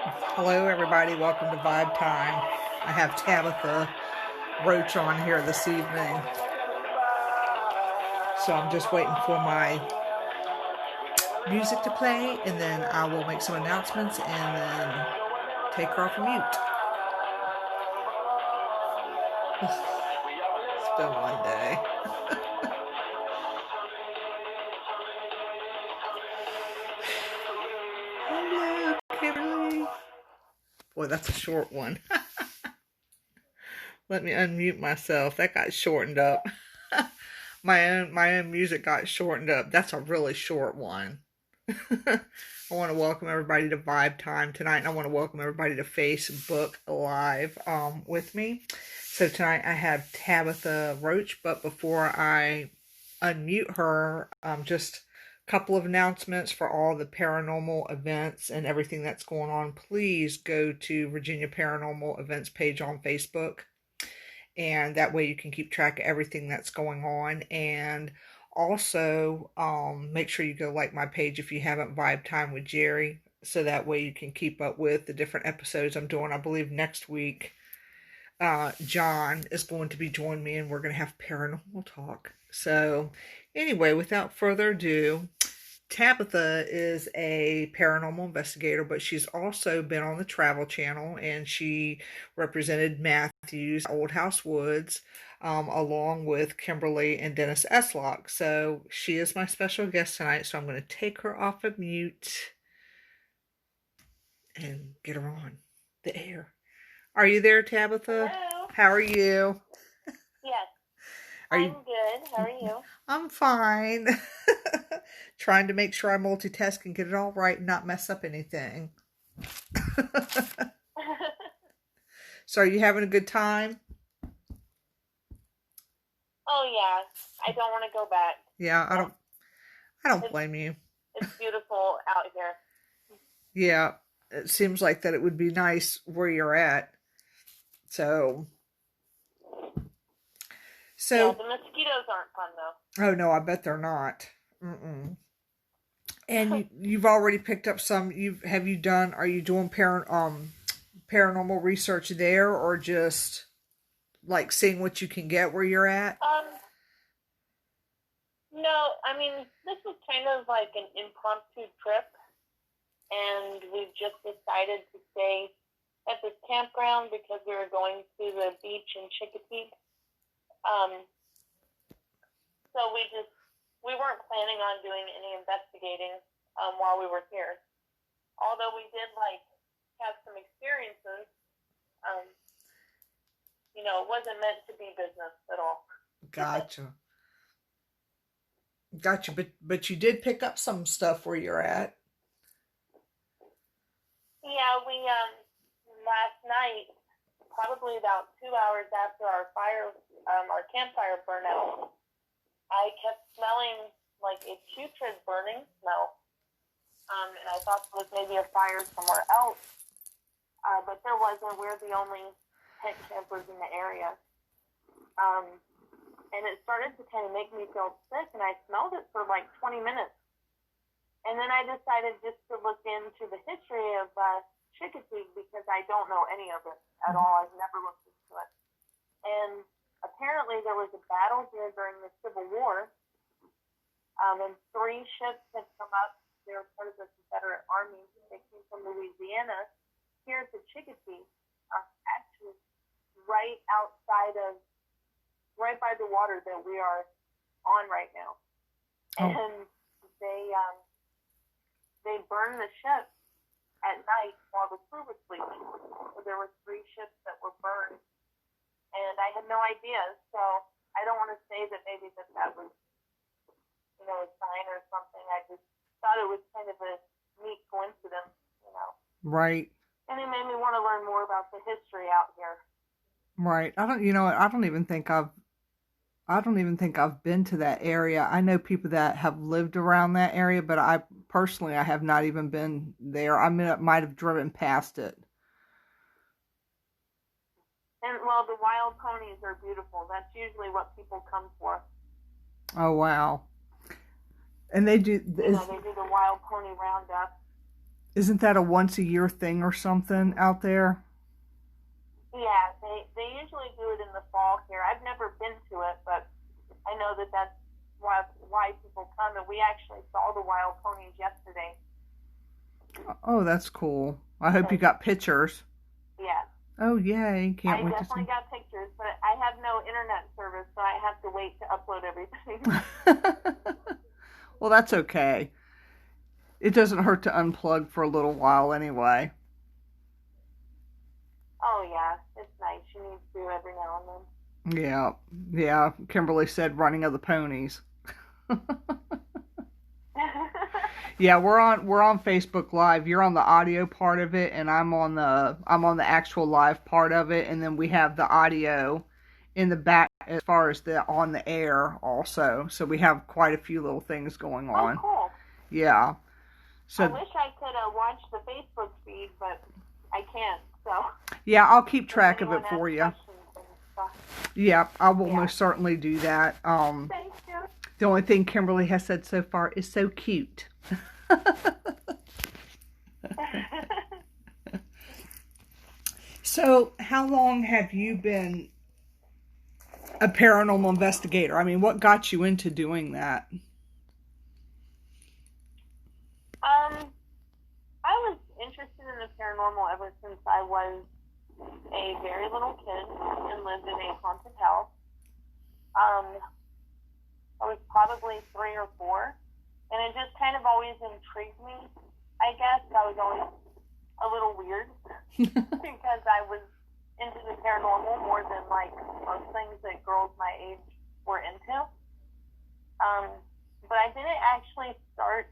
Hello, everybody. Welcome to Vibe Time. I have Tabitha Roach on here this evening. So I'm just waiting for my music to play, and then I will make some announcements and then take her off mute. It's been one day. Hello, Kimberly. Boy, that's a short one. Let me unmute myself. That got shortened up. My own music got shortened up. That's a really short one. I want to welcome everybody to Vibe Time tonight, and I want to welcome everybody to Facebook Live with me. So tonight I have Tabitha Roach, but before I unmute her, just a couple of announcements for all the paranormal events and everything that's going on. Please go to Virginia Paranormal Events page on Facebook, and that way you can keep track of everything that's going on. And also, make sure you go like my page if you haven't, Vibe Time with Geri, so that way you can keep up with the different episodes I'm doing. I believe next week, John is going to be joining me, and we're going to have paranormal talk. So, anyway, without further ado, Tabitha is a paranormal investigator, but she's also been on the Travel Channel, and she represented Matthews, Old House Woods, along with Kimberly and Dennis Eslock. So she is my special guest tonight, so I'm going to take her off of mute and get her on the air. Are you there, Tabitha? Hello. How are you? Yes. I'm good. How are you? I'm fine. Trying to make sure I multitask and get it all right and not mess up anything. So are you having a good time? Oh yeah. I don't want to go back. Yeah, I don't blame you. It's beautiful out here. Yeah, it seems like that it would be nice where you're at. So yeah, the mosquitoes aren't fun though. Oh no, I bet they're not. Mm-mm. And you've already picked up some. Are you doing paranormal research there, or just like seeing what you can get where you're at? No, I mean, this was kind of like an impromptu trip, and we just decided to stay at this campground because we were going to the beach in Chicopee. So we weren't planning on doing any investigating while we were here. Although we did have some experiences, it wasn't meant to be business at all. Gotcha. But you did pick up some stuff where you're at. Yeah, we last night, probably about 2 hours after our campfire burnout, I kept smelling like a putrid burning smell. And I thought there was maybe a fire somewhere else. But there wasn't. We're the only tent campers in the area. And it started to kind of make me feel sick, and I smelled it for like 20 minutes. And then I decided just to look into the history of Chicopee because I don't know any of it at all. I've never looked into it. And apparently there was a battle here during the Civil War, and 3 ships had come up. They were part of the Confederate Army. They came from Louisiana here to Chicopee, actually right by the water that we are on right now. Oh. And they burned the ship at night while the crew was sleeping. So there were 3 ships that were burned, and I had no idea. So I don't want to say that maybe that was, a sign or something. I just thought it was kind of a neat coincidence, Right. And it made me want to learn more about the history out here. Right. I don't even think I've been to that area. I know people that have lived around that area, but I have not even been there. I mean, I might have driven past it. And well, the wild ponies are beautiful. That's usually what people come for. Oh wow! And they do. They do the wild pony roundup. Isn't that a once a year thing or something out there? Yeah, they usually do it in the fall here. I've never been to it, but I know that that's why people come. And we actually saw the wild ponies yesterday. Oh, that's cool. I hope you got pictures. Yeah. Oh, yay. Can't wait to see. I definitely got pictures, but I have no internet service, so I have to wait to upload everything. Well, that's okay. It doesn't hurt to unplug for a little while anyway. Oh, yeah. It's nice. You need to every now and then. Yeah. Yeah. Kimberly said running of the ponies. Yeah, we're on Facebook Live. You're on the audio part of it, and I'm on the actual live part of it, and then we have the audio in the back as far as the on the air also. So we have quite a few little things going on. Oh, cool. Yeah. So I wish I could watch the Facebook feed, but I can't. So yeah, I'll keep track of it for you. Yeah, I will most certainly do that. Thank you. The only thing Kimberly has said so far is so cute. So, how long have you been a paranormal investigator? I mean, what got you into doing that? I was interested in the paranormal ever since I was a very little kid and lived in a haunted house. I was probably 3 or 4, and it just kind of always intrigued me. I guess I was always a little weird because I was into the paranormal more than like most things that girls my age were into. But I didn't actually start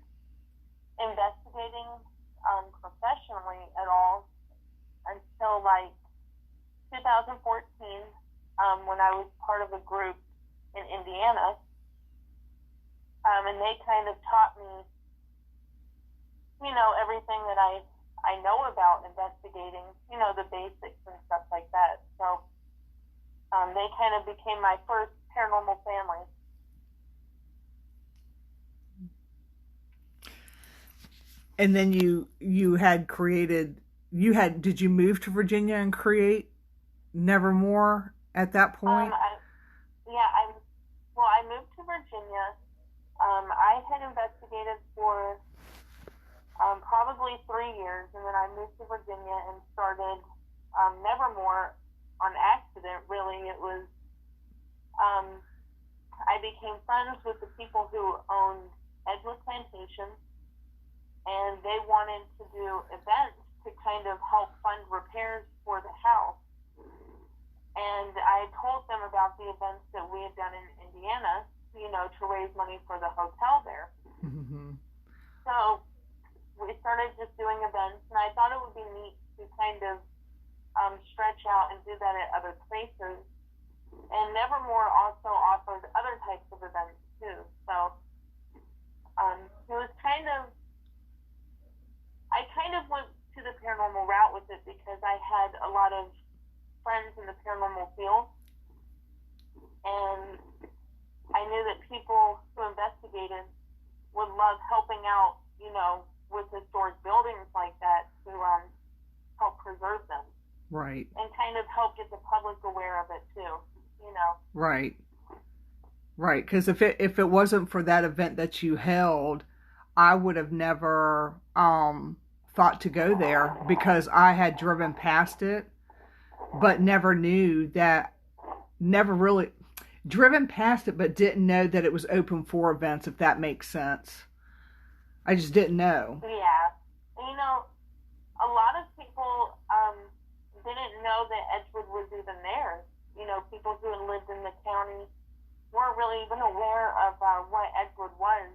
investigating professionally at all until like 2014, when I was part of a group in Indiana. And they kind of taught me, everything that I know about investigating, the basics and stuff like that. So they kind of became my first paranormal family. And then did you move to Virginia and create Nevermore at that point? I moved to Virginia. I had investigated for probably 3 years, and then I moved to Virginia and started Nevermore on accident, really. It was, I became friends with the people who owned Edgewood Plantation, and they wanted to do events to kind of help fund repairs for the house. And I told them about the events that we had done in Indiana, to raise money for the hotel there. Mm-hmm. So we started just doing events, and I thought it would be neat to kind of stretch out and do that at other places. And Nevermore also offered other types of events too. So it was I kind of went to the paranormal route with it because I had a lot of friends in the paranormal field, and I knew that people who investigated would love helping out, with historic buildings like that to help preserve them. Right. And kind of help get the public aware of it too, Right. Right, because if it wasn't for that event that you held, I would have never thought to go there, because I had driven past it, but never really driven past it, but didn't know that it was open for events, if that makes sense. I just didn't know. Yeah. A lot of people didn't know that Edgewood was even there. People who had lived in the county weren't really even aware of what Edgewood was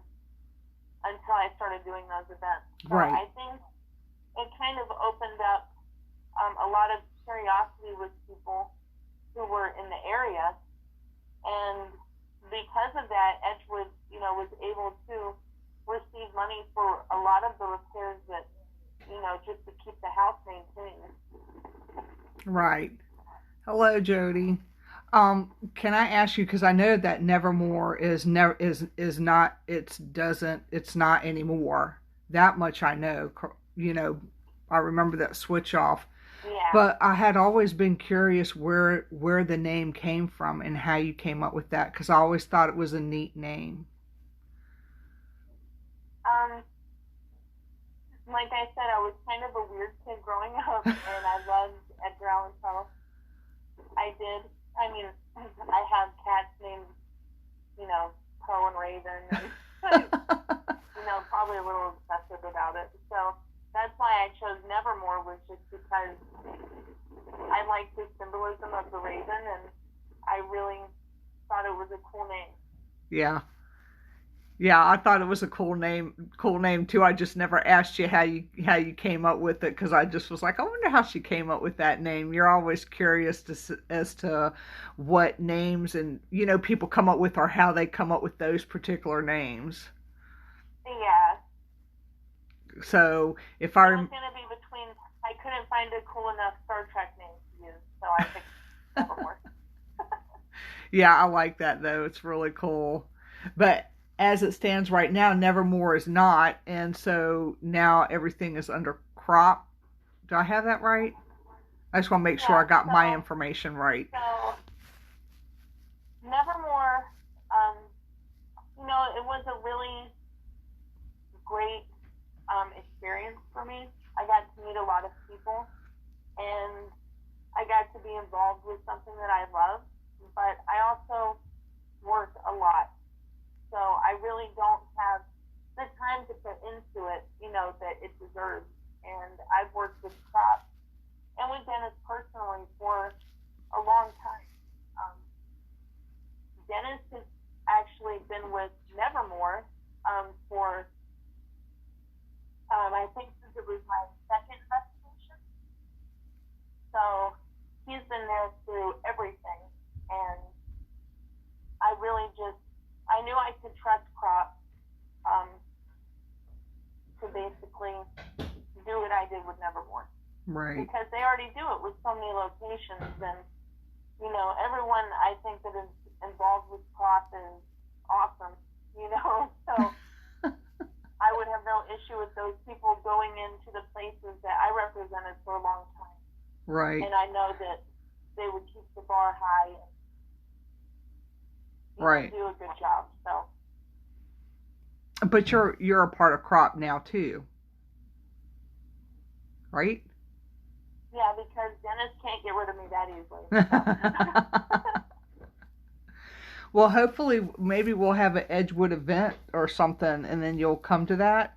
until I started doing those events. So Right. I think it kind of opened up a lot of curiosity with people who were in the area. And because of that, Edgewood, was able to receive money for a lot of the repairs that, just to keep the house maintained. Right. Hello, Jody. Can I ask you, because I know that Nevermore is not anymore. That much I know. you know, I remember that switch off. Yeah. But I had always been curious where the name came from and how you came up with that, because I always thought it was a neat name. Um, like I said, I was kind of a weird kid growing up, and I loved Edgar Allan Poe. I did. I mean, I have cats named, Poe and Raven, and probably a little obsessive about it. So that's why I chose Nevermore, was just because I liked the symbolism of the raven, and I really thought it was a cool name. Yeah. Yeah, I thought it was a cool name too. I just never asked you how you came up with it, because I just was like, I wonder how she came up with that name. You're always curious as to what names and people come up with, or how they come up with those particular names. Yeah. So if I was gonna be between. I couldn't find a cool enough Star Trek name to use, so I picked Nevermore. Yeah, I like that though. It's really cool. But as it stands right now, Nevermore is not, and so now everything is under crop. Do I have that right? I just want to make sure I got my information right. So Nevermore, it was a really great experience for me. I got to meet a lot of people, and I got to be involved with something that I love, but I also work a lot. So I really don't have the time to put into it, that it deserves. And I've worked with crops and with Dennis personally for a long time. Dennis has actually been with Nevermore for, I think since it was my second investigation. So he's been there through everything. And I knew I could trust crops to basically do what I did with Nevermore. Right. Because they already do it with so many locations, and everyone I think that is involved with crops is awesome. So I would have no issue with those people going into the places that I represented for a long time. Right. And I know that they would keep the bar high and right. do a good job. So. But you're a part of crop now too, right? Yeah, because Dennis can't get rid of me that easily. So. Well, hopefully, maybe we'll have an Edgewood event or something, and then you'll come to that,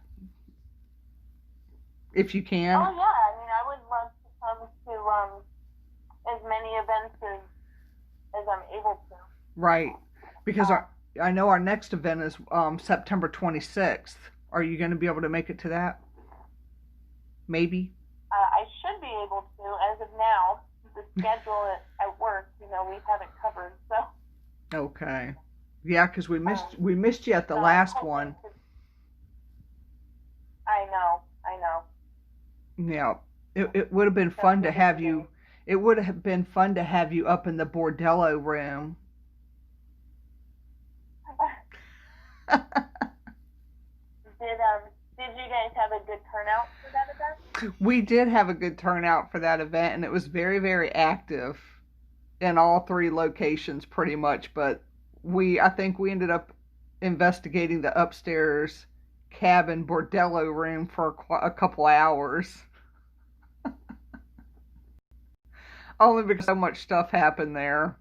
if you can. Oh yeah, I mean, I would love to come to as many events as I'm able to. Right, because I know our next event is September 26th. Are you going to be able to make it to that? Maybe. I should be able to. As of now, the schedule at work, we have it covered. So. Okay. Yeah, because we missed you at the last one. I know. Yeah, it would have been fun to have you. It would have been fun to have you up in the bordello room. Did you guys have a good turnout for that event? We did have a good turnout for that event, and it was very, very active in all three locations pretty much, but I think we ended up investigating the upstairs cabin bordello room for a couple hours. Only because so much stuff happened there.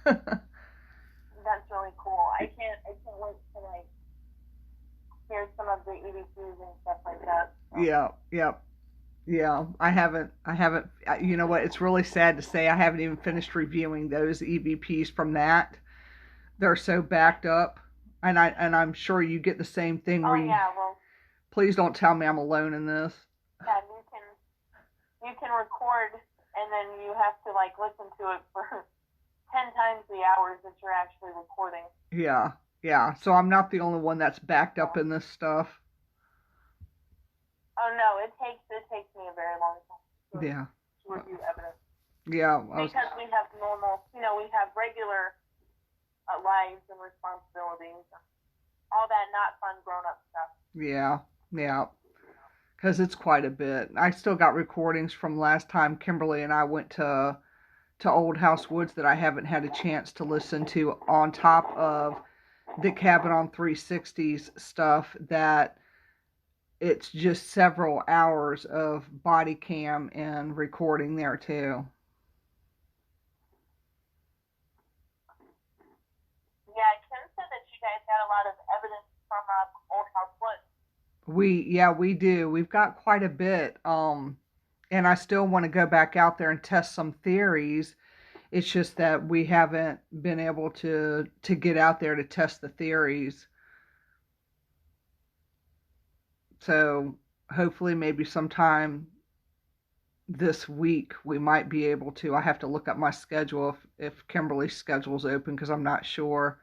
That's really cool. I can't wait to hear some of the EVPs and stuff like that. So. Yeah, I haven't, you know what, it's really sad to say I haven't even finished reviewing those EVPs from that. They're so backed up, and I'm sure you get the same thing where please don't tell me I'm alone in this. Yeah, you can record, and then you have to listen to it for 10 times the hours that you're actually recording. Yeah, so I'm not the only one that's backed up in this stuff. Oh no, it takes me a very long time to review evidence. Yeah. Because we have normal, we have regular lives and responsibilities, all that not fun grown-up stuff. Yeah. Yeah, because it's quite a bit. I still got recordings from last time Kimberly and I went to Old House Woods that I haven't had a chance to listen to, on top of the Cabin on 360's stuff that it's just several hours of body cam and recording there too. Yeah, Kim said that you guys had a lot of evidence from Old House Woods. We do. We've got quite a bit. And I still want to go back out there and test some theories. It's just that we haven't been able to get out there to test the theories. So hopefully maybe sometime this week we might be able to. I have to look up my schedule if Kimberly's schedule's open, because I'm not sure.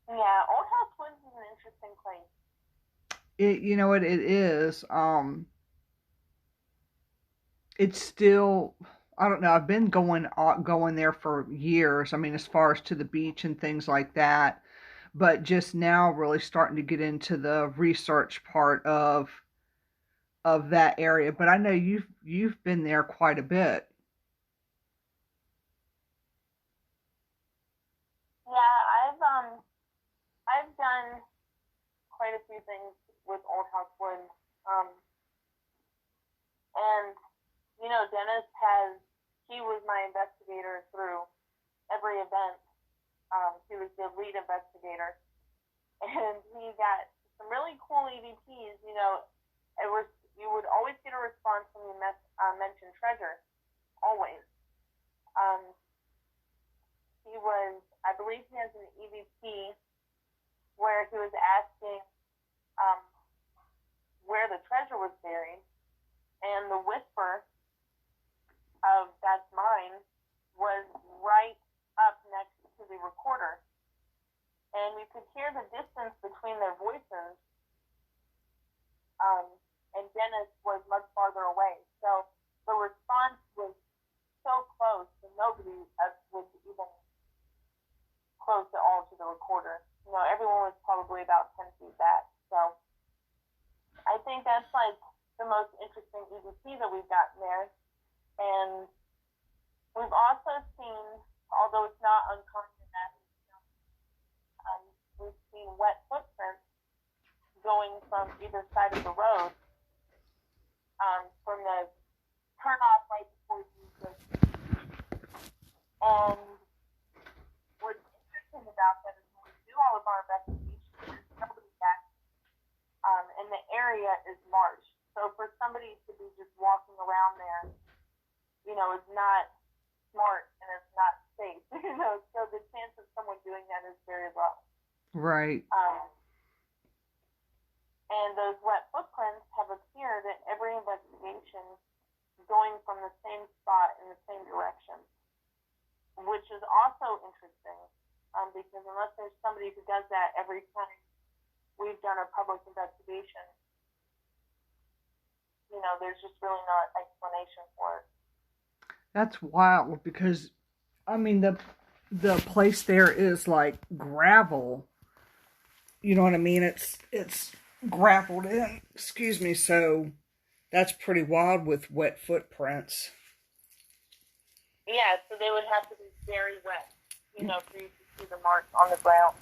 Yeah, Old House Woods is an interesting place. It is. It's still, I don't know. I've been going there for years. I mean, as far as to the beach and things like that, but just now really starting to get into the research part of that area. But I know you've been there quite a bit. Yeah, I've done quite a few things with Old House Woods. And Dennis he was my investigator through every event. He was the lead investigator, and he got some really cool EVPs. You would always get a response when you mentioned treasure, always. Um, I believe he has an EVP where he was asking um, where the treasure was buried, and the whisper of "That's mine" was right up next to the recorder, and you could hear the distance between their voices. And Dennis was much farther away, so the response was so close, and nobody was even close at all to the recorder. Everyone was probably about 10 feet back. So I think that's like the most interesting EVP that we've gotten there. And we've also seen, although it's not uncommon that we've seen wet footprints going from either side of the road, from the turnoff right before you go. And what's interesting about that is when we do all of our investigations, there's nobody back, and the area is marsh. So for somebody to be just walking around there, is not smart and it's not safe. So the chance of someone doing that is very low. Right. And those wet footprints have appeared at every investigation going from the same spot in the same direction, which is also interesting, because unless there's somebody who does that every time we've done a public investigation, there's just really no explanation for it. That's wild, because I mean the place there is like gravel. You know what I mean? It's grappled in. Excuse me. So that's pretty wild with wet footprints. Yeah, so they would have to be very wet, for you to see the marks on the ground.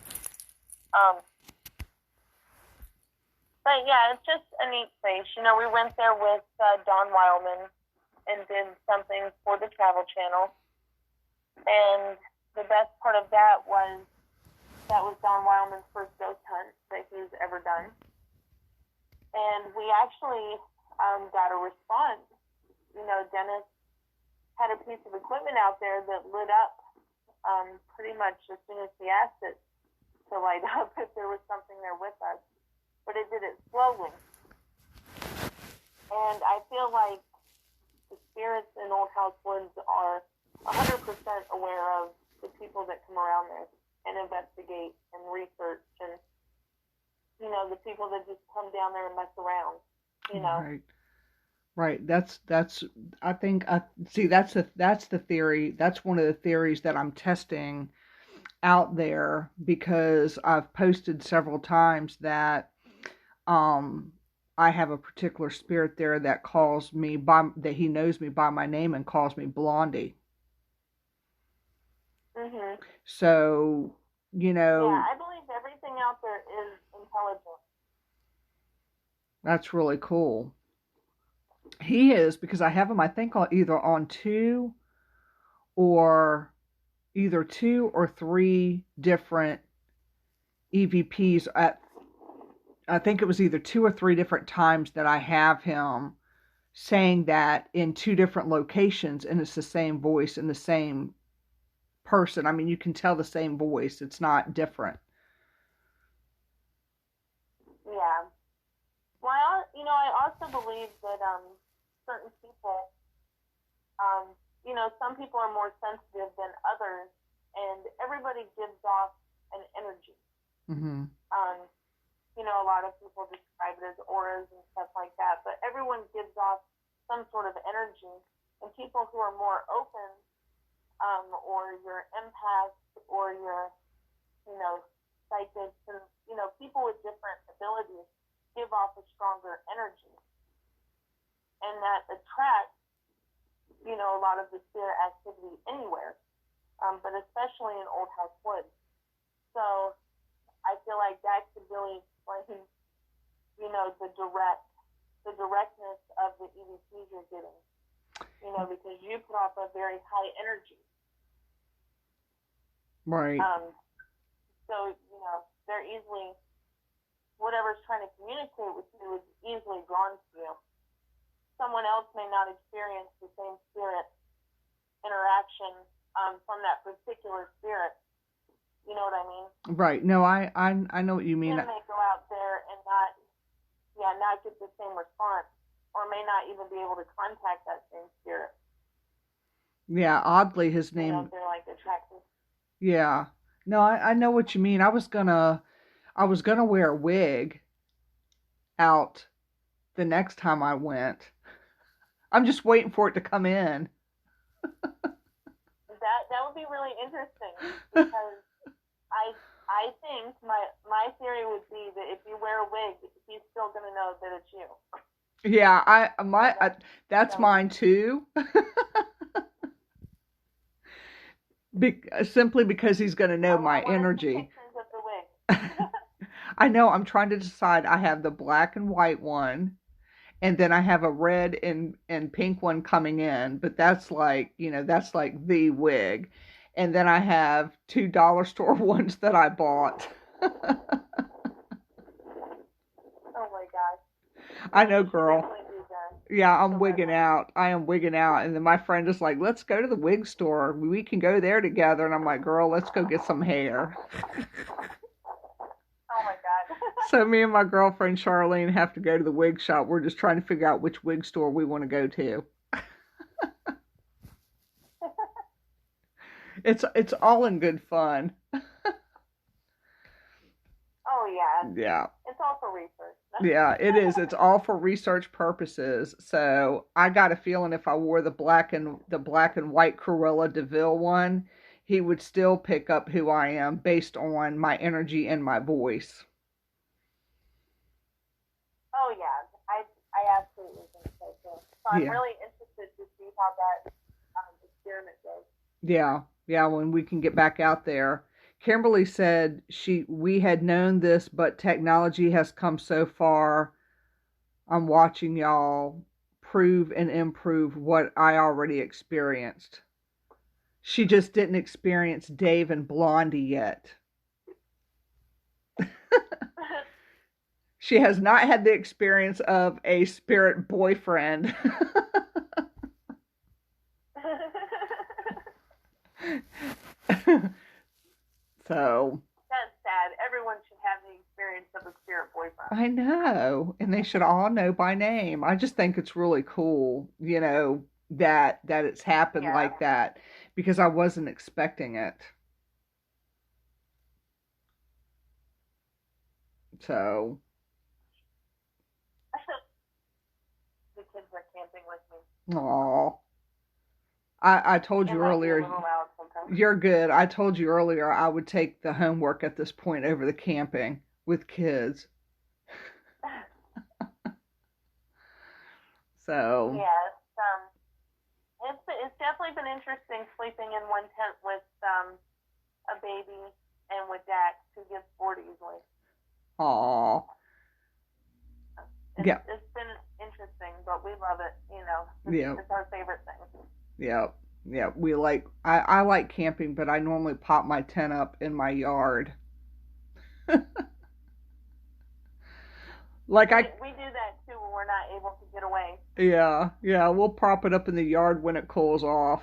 But yeah, it's just a neat place. We went there with Don Wildman and did something for the Travel Channel. And the best part of that was Don Wildman's first ghost hunt that he's ever done. And we actually got a response. Dennis had a piece of equipment out there that lit up pretty much as soon as he asked it to light up if there was something there with us. But it did it slowly. And I feel like the spirits in Old House Woods are 100% aware of the people that come around there and investigate and research, and the people that just come down there and mess around. Right. That's I think I see that's the theory. That's one of the theories that I'm testing out there because I've posted several times that um I have a particular spirit there that calls me by that he knows me by my name and calls me Blondie. Mhm. So, you Yeah, know, I believe everything out there is intelligent. that's really cool. He is because I have him I think on either on or two or three different EVPs at I think it was either two or three different times that I have him saying that in two different locations and it's the same voice and the same person. I mean, you can tell the same voice. It's not different. Yeah. Well, I also believe that certain people, some people are more sensitive than others, and everybody gives off an energy. Mhm. Um, a lot of people describe it as auras and stuff like that, but everyone gives off some sort of energy, and people who are more open, or your empaths, or your, you know, psychics, and people with different abilities give off a stronger energy, and that attracts, a lot of the spirit activity anywhere, but especially in old house woods. So I feel like that could really explain, the directness of the EVPs you're getting, because you put off a very high energy. Right. So, they're easily, whatever's trying to communicate with you is easily drawn to you. Someone else may not experience the same spirit interaction from that particular spirit. You know what I mean? Right. No, I know what you mean. You may go out there and not get the same response, or may not even be able to contact that same spirit. Yeah, oddly his name. They're like attracted. Yeah. No, I know what you mean. I was gonna wear a wig out the next time I went. I'm just waiting for it to come in. That would be really interesting, because I think my theory would be that if you wear a wig, he's still gonna know that it's you. Yeah, that's mine too. Simply because he's going to know my I want to see energy. pictures of the wig. I know. I'm trying to decide. I have the black and white one, and then I have a red and pink one coming in. But that's like that's like the wig, and then I have two dollar store ones that I bought. Oh my gosh. I know, girl. Definitely do that. Yeah, I'm wigging out. I am wigging out. And then my friend is like, let's go to the wig store. We can go there together. And I'm like, girl, let's go get some hair. Oh my god. So me and my girlfriend Charlene have to go to the wig shop. We're just trying to figure out which wig store we want to go to. It's all in good fun. Oh yeah. Yeah. It's all for research. Yeah, it is. It's all for research purposes. So I got a feeling if I wore the black and white Cruella DeVille one, he would still pick up who I am based on my energy and my voice. Oh yeah. I absolutely think so too. So I'm Yeah. really interested to see how that experiment goes. Yeah. Yeah, when we can get back out there. Kimberly said we had known this, but technology has come so far. I'm watching y'all prove and improve what I already experienced. She just didn't experience Dave and Blondie yet. She has not had the experience of a spirit boyfriend. So. That's sad. Everyone should have the experience of a spirit boyfriend. I know. And they should all know by name. I just think it's really cool, that it's happened like that because I wasn't expecting it. So. The kids are camping with me. Aw. I told you earlier. You're good. I told you earlier I would take the homework at this point over the camping with kids. So, Yes. It's definitely been interesting sleeping in one tent with a baby and with Dax who gets bored easily. aw. Yeah. It's been interesting, but we love it. Yeah. It's our favorite thing. Yeah. Yeah. I like camping, but I normally pop my tent up in my yard. Like We do that too when we're not able to get away. yeah, yeah, we'll prop it up in the yard when it cools off.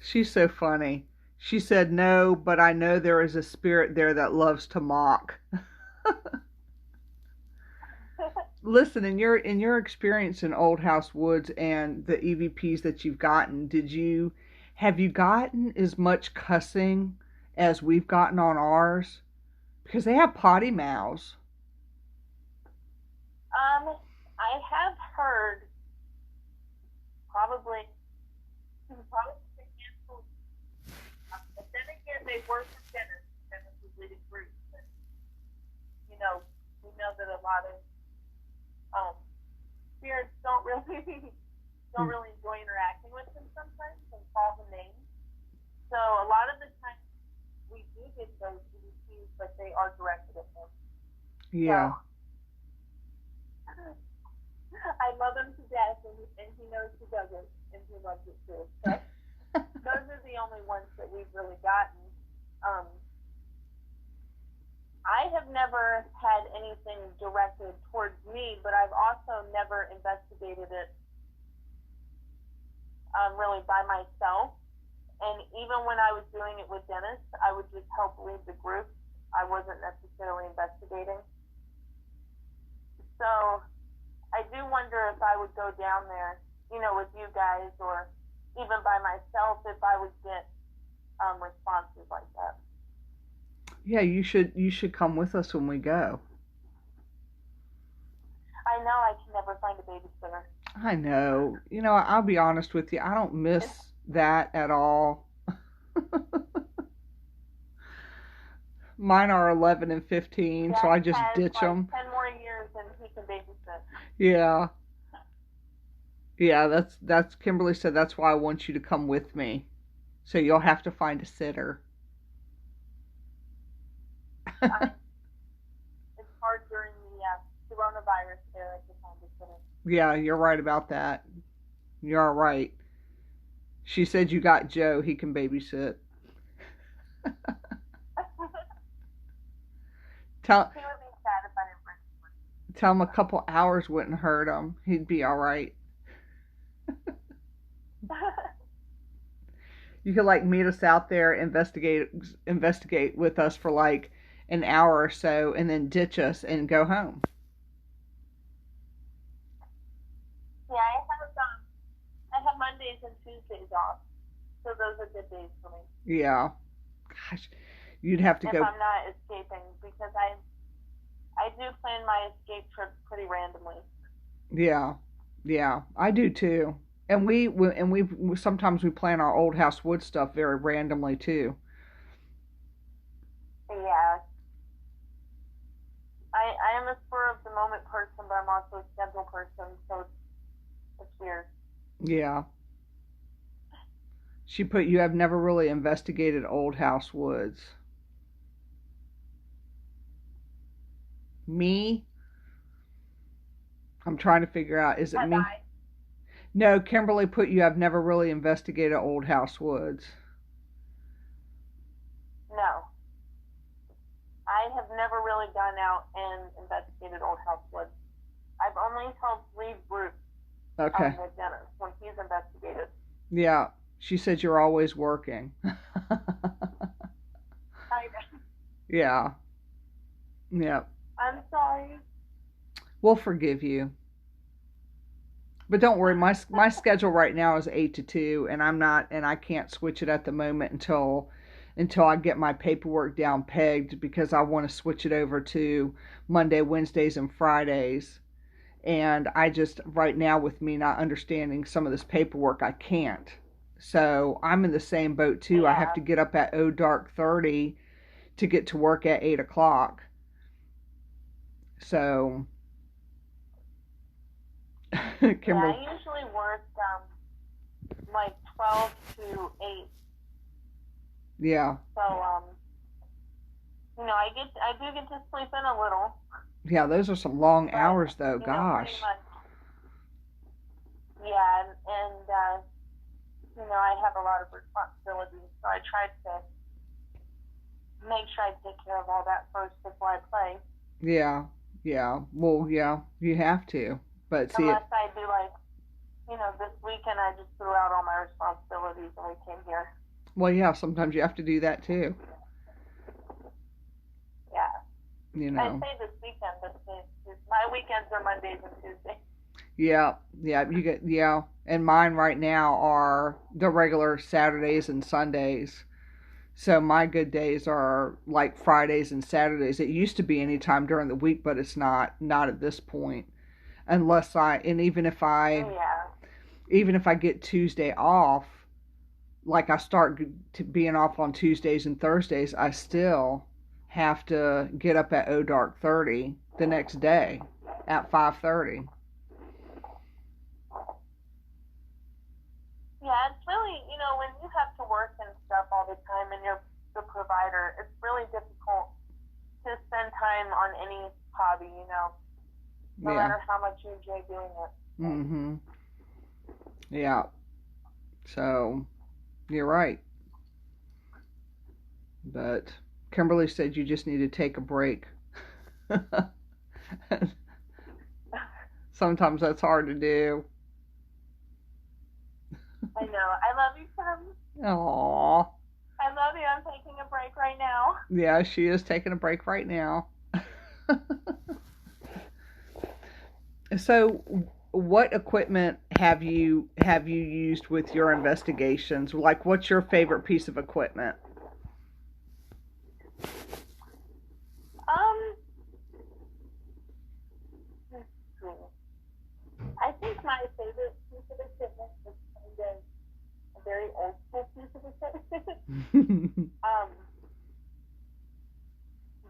She's so funny. She said no, but I know there is a spirit there that loves to mock. Listen, in your experience in Old House Woods and the EVPs that you've gotten, have you gotten as much cussing as we've gotten on ours? Because they have potty mouths. I have heard probably a handful, but then again, they work with Dennis. Dennis is leading groups, and we know that a lot of spirits don't really enjoy interacting with them sometimes and call them names. So a lot of the time we do get those EVPs, but they are directed at him. Yeah. So, I love him to death, and he knows he does it, and he loves it too. So those are the only ones that we've really gotten. I have never had anything directed towards me, but I've also never investigated it really by myself. And even when I was doing it with Dennis, I would just help lead the group. I wasn't necessarily investigating. So I do wonder if I would go down there, with you guys, or even by myself, if I would get responses like that. Yeah, you should come with us when we go. I know I can never find a babysitter. I know. I'll be honest with you. I don't miss that at all. Mine are 11 and 15, Jack so I just has ditch them. 10 more years and he can babysit. Yeah. Yeah, that's Kimberly said that's why I want you to come with me. So you'll have to find a sitter. It's hard during the coronavirus era to find a sitter. Yeah, you're right about that. You're right. She said you got Joe. He can babysit. Tell He would be sad if I didn't bring him. tell him a couple hours wouldn't hurt him. He'd be all right. You could meet us out there, investigate with us for an hour or so, and then ditch us and go home. Yeah, I have Mondays and Tuesdays off, so those are good days for me. Yeah. Gosh, you'd have to if go. I'm not escaping, because I do plan my escape trips pretty randomly. Yeah, yeah, I do too. And we sometimes we plan our Old House Wood stuff very randomly too. Yeah. I am a spur of the moment person, but I'm also a schedule person, so it's weird. Yeah. She put you have never really investigated Old House Woods. Me? I'm trying to figure out, is it me? No, Kimberly put you have never really investigated Old House Woods. No. I have never really gone out and investigated Old House Woods. I've only helped lead groups Okay. with Dennis when he's investigated. Yeah. She said you're always working. I know. Yeah. Yeah. I'm sorry. We'll forgive you. But don't worry, my schedule right now is 8 to 2, and I can't switch it at the moment until I get my paperwork down pegged, because I want to switch it over to Monday, Wednesdays, and Fridays. And I just, right now, with me not understanding some of this paperwork, I can't. So I'm in the same boat too. I have Yeah. to get up at dark 30 to get to work at 8 o'clock. So, Yeah, Kimberly, I usually work like 12 to 8. yeah, So, I do get to sleep in a little, yeah, those are some long but, hours though. pretty Gosh, much, yeah, I have a lot of responsibilities, so I try to make sure I take care of all that first before I play. yeah, yeah. Well, yeah, you have to. But see it. Unless I do this weekend I just threw out all my responsibilities and we came here. Well, yeah, sometimes you have to do that too. Yeah. You I know. say this weekend, but my weekends are Mondays and Tuesdays. Yeah, yeah, you get yeah, and mine right now are the regular Saturdays and Sundays. So my good days are like Fridays and Saturdays. It used to be any time during the week, but it's not at this point. Unless I and Yeah. even if I get Tuesday off, like I start to being off on Tuesdays and Thursdays, I still have to get up at dark 30 the next day at 5:30. Yeah, it's really, when you have to work and stuff all the time and you're the provider, it's really difficult to spend time on any hobby, no Yeah. matter how much you enjoy doing it. Mhm. Yeah. So, you're right. But Kimberly said you just need to take a break. Sometimes that's hard to do. I know. I love you, Kim. Aww. I love you. I'm taking a break right now. Yeah, she is taking a break right now. So, what equipment have you used with your investigations? Like, what's your favorite piece of equipment? Um, let's see. I think my favorite piece of equipment is kind of a very old school piece of equipment. um,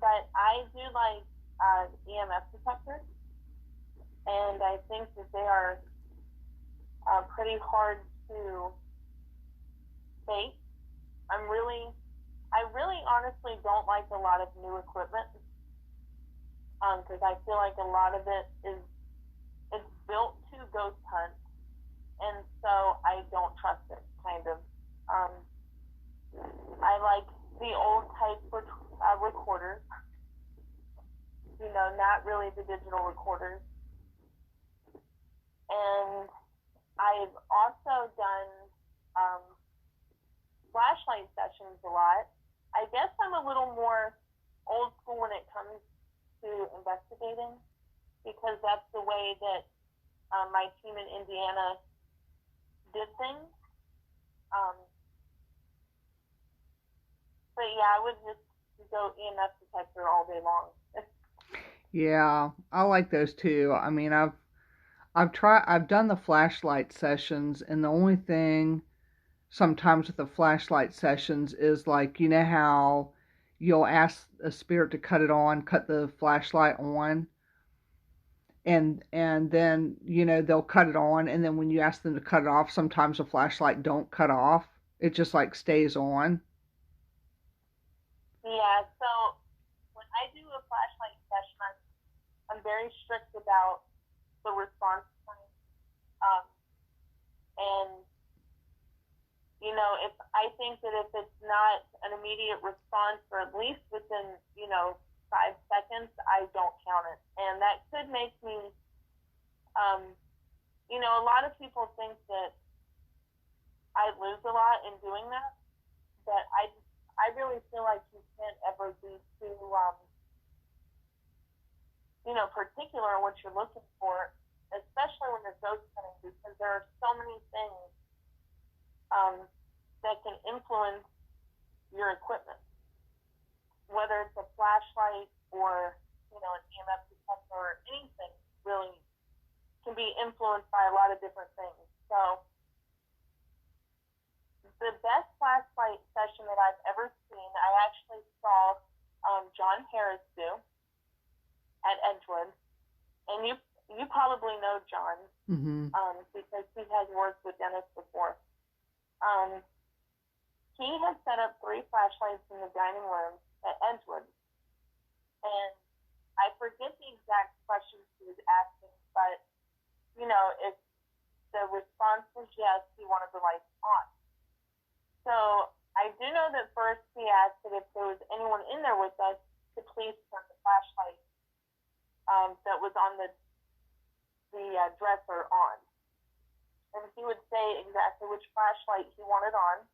but I do like EMF detectors, and I think that they are pretty hard to fake. I really honestly don't like a lot of new equipment because I feel like a lot of it's built to ghost hunt, and so I don't trust it. Kind of. Um, I like the old type recorders. Not really the digital recorders. And I've also done um, flashlight sessions a lot. I guess I'm a little more old school when it comes to investigating because that's the way that my team in Indiana did things. Um, but yeah, I would just go EMF detector all day long. Yeah, I like those too. I mean, I've done the flashlight sessions, and the only thing sometimes with the flashlight sessions is like, you know how you'll ask a spirit to cut the flashlight on, and then they'll cut it on, and then when you ask them to cut it off, sometimes the flashlight don't cut off. It just like stays on. Yeah, so when I do a flashlight session, I'm very strict about the response time. Um, and if I think that if it's not an immediate response or at least within 5 seconds, I don't count it, and that could make me. A lot of people think that I lose a lot in doing that, but I really feel like you can't ever be too particular in what you're looking for, especially when you're ghost hunting, because there are so many things that can influence your equipment, whether it's a flashlight or an EMF detector or anything really can be influenced by a lot of different things. So the best flashlight session that I've ever seen, I actually saw John Harris do at Edgewood, and you probably know John because he has worked with Dennis before. He has set up 3 flashlights in the dining room at Edgewood, and I forget the exact questions he was asking, but if the response was yes, he wanted the lights on. So I do know that first he asked that if there was anyone in there with us to please turn the flashlight that was on the dresser on. And he would say exactly which flashlight he wanted on,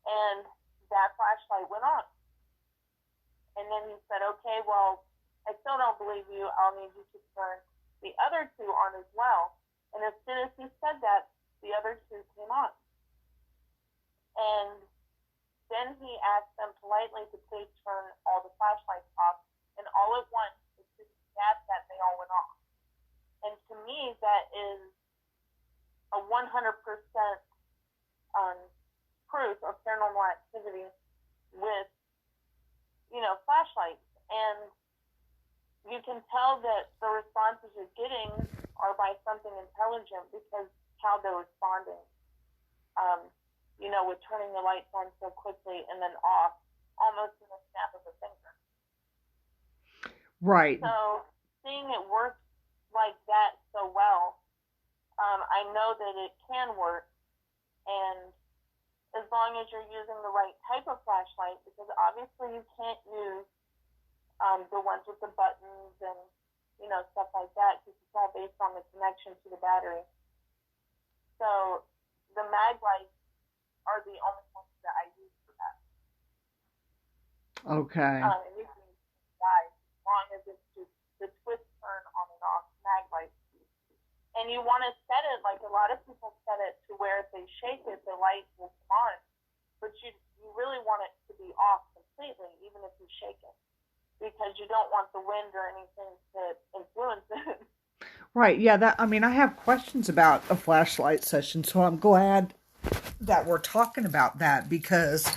and that flashlight went on. And then he said, okay, well, I still don't believe you. I'll need you to turn the other 2 on as well. And as soon as he said that, the other 2 came on. And then he asked them politely to please turn all the flashlights off. And all at once, as soon as he asked that, they all went off. And to me, that is a 100% proof of paranormal activity with, flashlights. And you can tell that the responses you're getting are by something intelligent because how they're responding. With turning the lights on so quickly and then off, almost in the snap of a finger. Right. So seeing it work like that so well, I know that it can work, and as long as you're using the right type of flashlight, because obviously you can't use the ones with the buttons and stuff like that, because it's all based on the connection to the battery. So the mag lights are the only ones that I use for that. Okay. And you can guys as long as it's just the twist turn on and off mag lights. And you want to set it like a lot of people set it to where if they shake it, the light will come on. But you really want it to be off completely, even if you shake it, because you don't want the wind or anything to influence it. Right. Yeah. I have questions about a flashlight session, so I'm glad that we're talking about that, because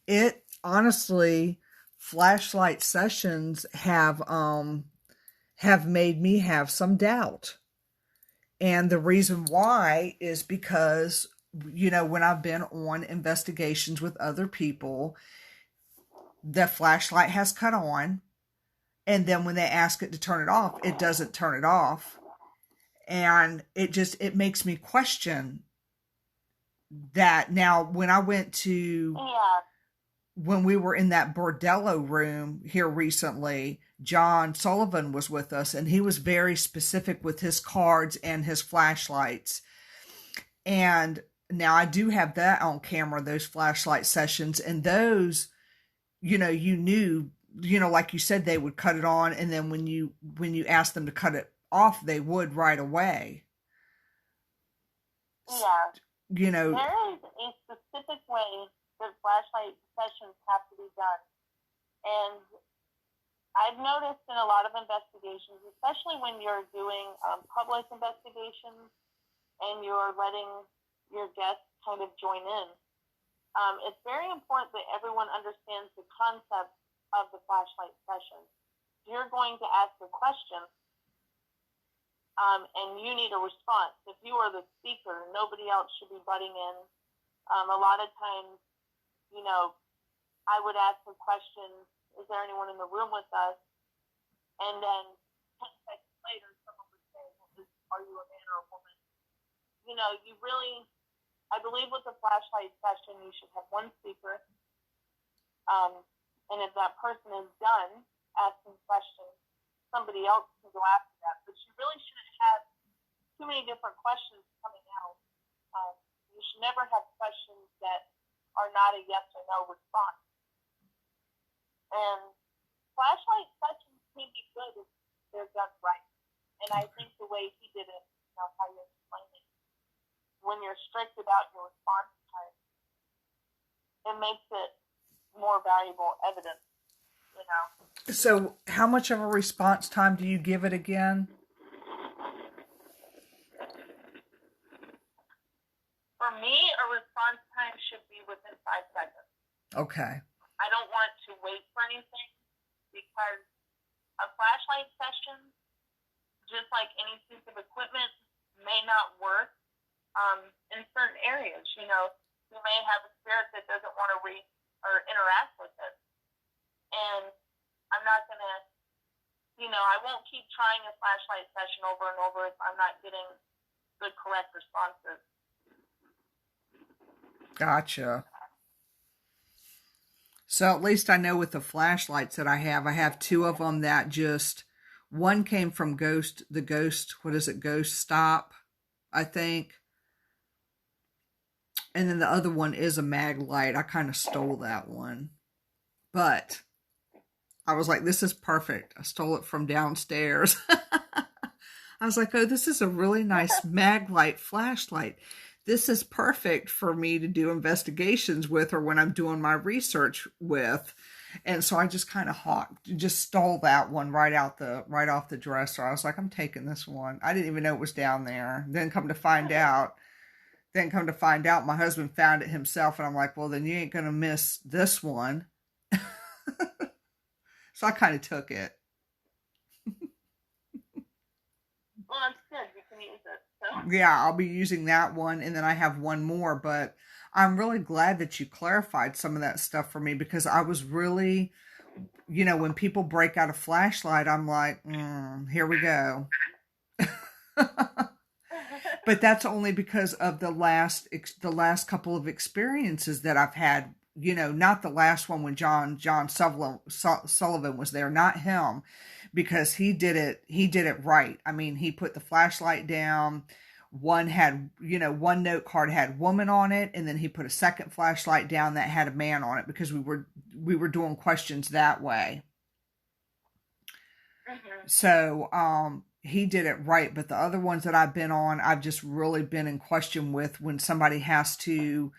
it honestly, flashlight sessions have made me have some doubt. And the reason why is because, when I've been on investigations with other people, the flashlight has cut on, and then when they ask it to turn it off, it doesn't turn it off. And it makes me question that. Now, when I went to, when we were in that bordello room here recently, John Sullivan was with us, and he was very specific with his cards and his flashlights. And now I do have that on camera, those flashlight sessions, and those, you knew, like you said, they would cut it on, and then when you asked them to cut it off, they would right away. Yeah. There is a specific way that flashlight sessions have to be done. And I've noticed in a lot of investigations, especially when you're doing public investigations and you're letting your guests kind of join in, it's very important that everyone understands the concept of the flashlight session. You're going to ask a question, and you need a response. If you are the speaker, nobody else should be butting in. A lot of times, I would ask a question, is there anyone in the room with us? And then 10 seconds later, someone would say, are you a man or a woman? I believe with a flashlight session, you should have one speaker. And if that person is done asking questions, somebody else can go after that. But you really shouldn't have too many different questions coming out. You should never have questions that are not a yes or no response. And flashlight sessions can be good if they're done right. And I think the way he did it, how you explained it, when you're strict about your response time, it makes it more valuable evidence, So how much of a response time do you give it again? For me, a response Okay. I don't want to wait for anything because a flashlight session, just like any piece of equipment, may not work in certain areas. You know, you may have a spirit that doesn't want to or interact with it. And I'm not going to, I won't keep trying a flashlight session over and over if I'm not getting the correct responses. Gotcha. So at least I know with the flashlights that I have two of them that just, one came from Ghost, what is it, Ghost Stop, I think. And then the other one is a mag light. I kind of stole that one. But I was like, this is perfect. I stole it from downstairs. I was like, oh, this is a really nice mag light flashlight. This is perfect for me to do investigations with or when I'm doing my research with. And so I just kind of stole that one right off the dresser. I was like, I'm taking this one. I didn't even know it was down there. Then come to find out, my husband found it himself. And I'm like, well, then you ain't going to miss this one. So I kind of took it. Well, that's good. You can use it. So. Yeah, I'll be using that one. And then I have one more. But I'm really glad that you clarified some of that stuff for me, because I was really, when people break out a flashlight, I'm like, here we go. But that's only because of the last couple of experiences that I've had. Not the last one when John Sullivan was there, not him, because he did it right. I mean, he put the flashlight down. One had, one note card had woman on it, and then he put a second flashlight down that had a man on it, because we were doing questions that way. Mm-hmm. So, he did it right. But the other ones that I've been on, I've just really been in question with when somebody has to,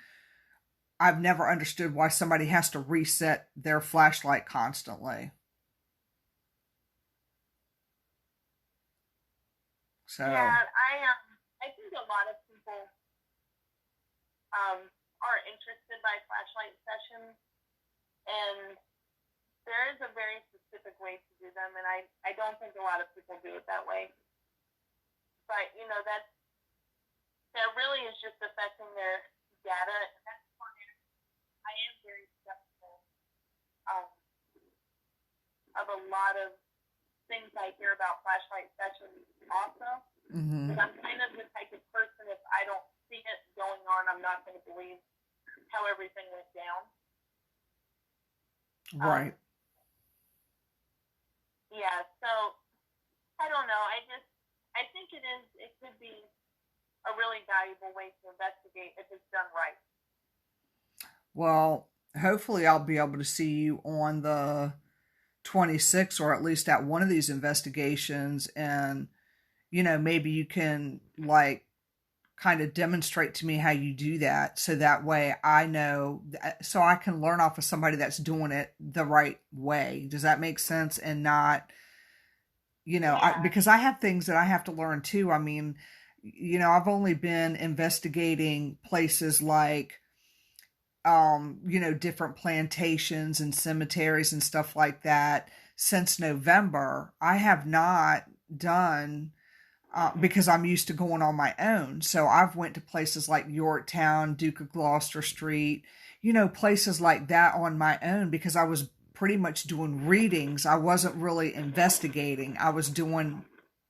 I've never understood why somebody has to reset their flashlight constantly. So yeah, I think a lot of people are interested by flashlight sessions, and there is a very specific way to do them, and I don't think a lot of people do it that way. But that really is just affecting their data. And that's why I am very skeptical of a lot of things I hear about flashlight sessions also. mm-hmm. Because I'm kind of the type of person, if I don't see it going on, I'm not going to believe how everything went down. Right. Yeah, so I don't know. I think it could be a really valuable way to investigate if it's done right. Well, hopefully I'll be able to see you on the 26th, or at least at one of these investigations, and maybe you can kind of demonstrate to me how you do that, so that way I know, so I can learn off of somebody that's doing it the right way. Does that make sense? And not, Yeah. because I have things that I have to learn too. I mean, I've only been investigating places like, different plantations and cemeteries and stuff like that since November. I have not done, because I'm used to going on my own. So I've went to places like Yorktown, Duke of Gloucester Street, places like that on my own, because I was pretty much doing readings. I wasn't really investigating. I was doing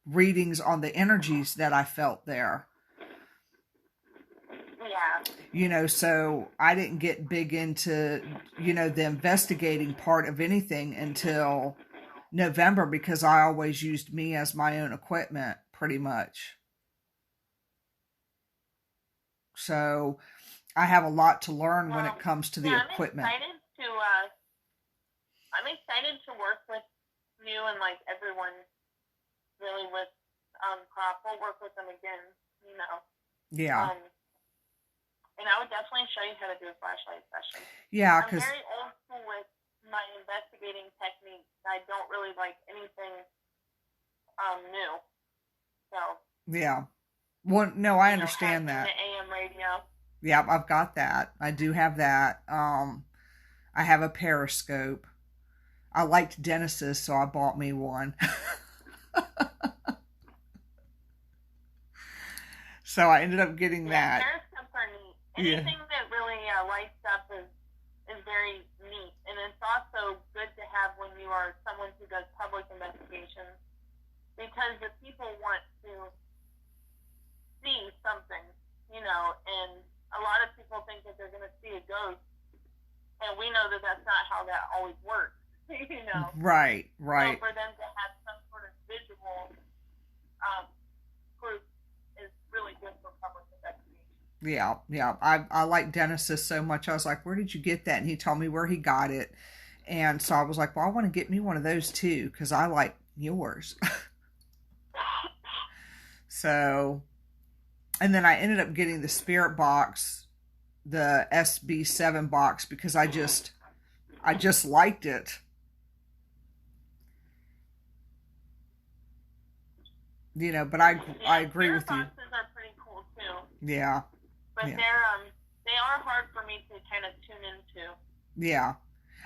readings on the energies that I felt there. Yeah. So I didn't get big into, the investigating part of anything until November, because I always used me as my own equipment, pretty much. So I have a lot to learn when it comes to the equipment. I'm excited to work with you and everyone really with Crop. We'll work with them again, Yeah. And I would definitely show you how to do a flashlight session. Yeah, I'm very old school with my investigating techniques. I don't really like anything new. So. Yeah. Well, no, I understand that. The AM radio. Yeah, I've got that. I do have that. I have a periscope. I liked Dennis's, so I bought me one. So I ended up getting that. Periscopes are neat. Anything that really lights up is very neat. And it's also good to have when you are someone who does public investigations, because if people want to see something, and a lot of people think that they're going to see a ghost, and we know that that's not how that always works, Right. So for them to have some sort of visual proof is really good for public investigation. Yeah. I like Dennis's so much. I was like, where did you get that? And he told me where he got it. And so I was like, well, I want to get me one of those too, because I like yours. So, and then I ended up getting the spirit box, the SB7 box, because I just liked it. But I agree with you. Boxes are pretty cool too. Yeah. But they are hard for me to kind of tune into. Yeah.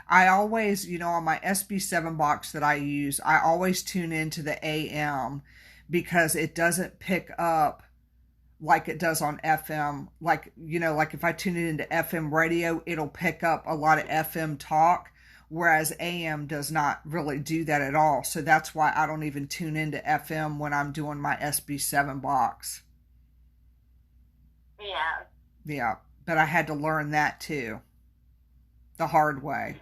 I always, on my SB7 box that I use, I always tune into the AM, because it doesn't pick up like it does on FM. Like if I tune it into FM radio, it'll pick up a lot of FM talk, whereas AM does not really do that at all. So that's why I don't even tune into FM when I'm doing my SB7 box. Yeah. Yeah, but I had to learn that too, the hard way.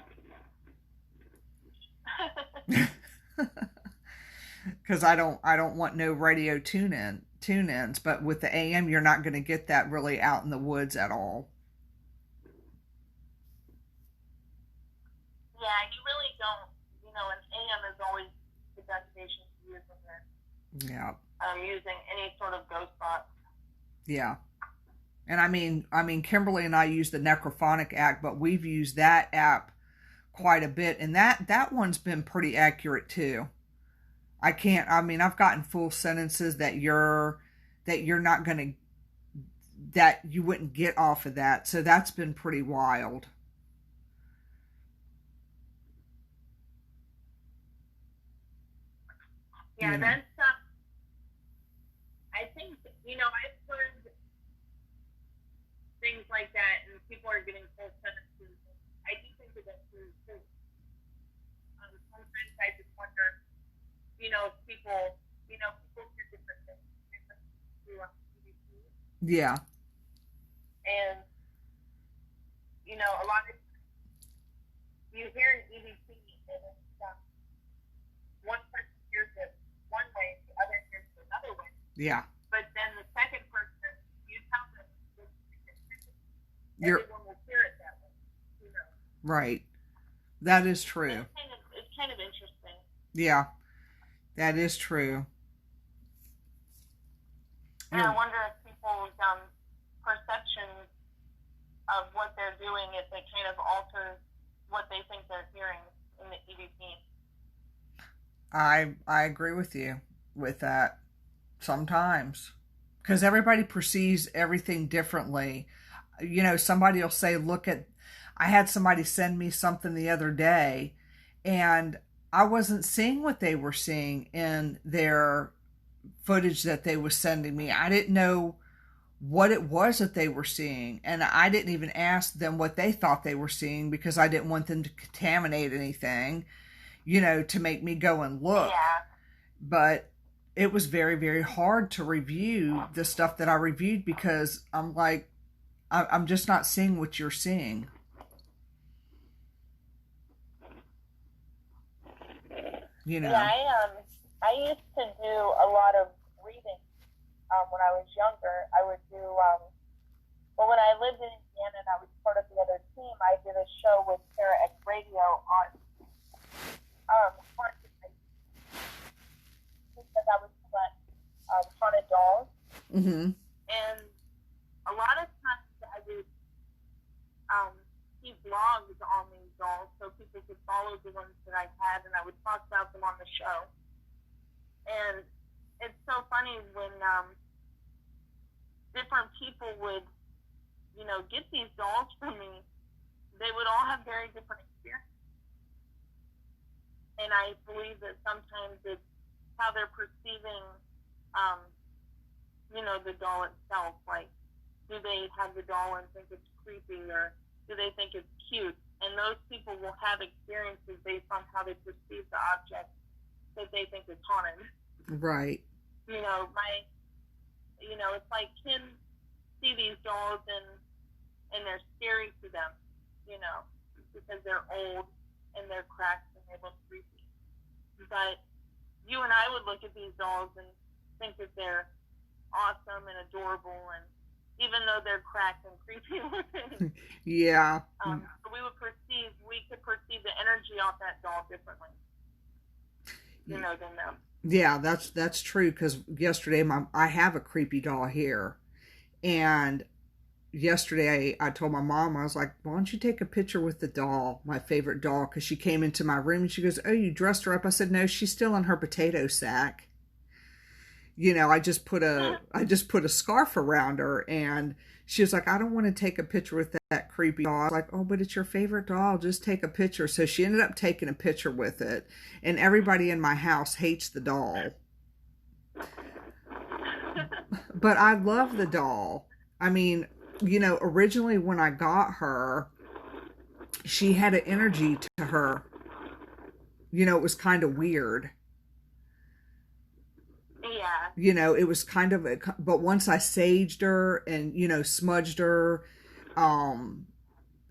Because I don't want no radio tune-ins, but with the AM, you're not going to get that really out in the woods at all. Yeah, you really don't. An AM is always the best station to use when you're using any sort of ghost box. Yeah. And I mean, Kimberly and I use the Necrophonic app, but we've used that app quite a bit, and that one's been pretty accurate too. I've gotten full sentences that you're not gonna, that you wouldn't get off of that, so that's been pretty wild. Yeah, that's I think I've learned things like that, and people are getting full sentences. I do think that that's true too. Sometimes I just wonder, people hear different things through BBC. Yeah. And a lot of you hear an EVP, and it's one person hears it one way, the other hears it another way. Yeah. But then the second person, you tell them, everyone will hear it that way. Right. That is true. It's kind of interesting. Yeah, that is true. And I wonder if people's perception of what they're doing, if it kind of alters what they think they're hearing in the EVP. I agree with you with that sometimes, because everybody perceives everything differently. Somebody will say, I had somebody send me something the other day, and I wasn't seeing what they were seeing in their footage that they were sending me. I didn't know what it was that they were seeing, and I didn't even ask them what they thought they were seeing, because I didn't want them to contaminate anything, to make me go and look. Yeah. But it was very, very hard to review the stuff that I reviewed, because I'm like, I'm just not seeing what you're seeing. Yeah, I used to do a lot of reading when I was younger. I would do, when I lived in Indiana and I was part of the other team, I did a show with Sarah X Radio on haunted because I would collect haunted dolls. Mm-hmm. And a lot of times I would keep blogs on these dolls so people could follow the ones that I had, and I would talk about them on the show. And it's so funny when different people would, get these dolls from me, they would all have very different experiences. And I believe that sometimes it's how they're perceiving, the doll itself. Like, do they have the doll and think it's creepy, or do they think it's cute? And those people will have experiences based on how they perceive the object that they think is haunted. Right. It's like kids see these dolls and they're scary to them, because they're old and they're cracked and they look creepy. But you and I would look at these dolls and think that they're awesome and adorable, and even though they're cracked and creepy looking. Yeah. We could perceive the energy off that doll differently, than them. Yeah, that's true, because yesterday I have a creepy doll here, and yesterday I told my mom, I was like, why don't you take a picture with the doll, my favorite doll, because she came into my room and she goes, oh, you dressed her up? I said, no, she's still in her potato sack. I just put a scarf around her, and she was like, I don't want to take a picture with that creepy doll. I was like, oh, but it's your favorite doll. Just take a picture. So she ended up taking a picture with it, and everybody in my house hates the doll. But I love the doll. I mean, originally when I got her, she had an energy to her. It was kind of weird. Yeah. It was kind of but once I saged her and, smudged her, and,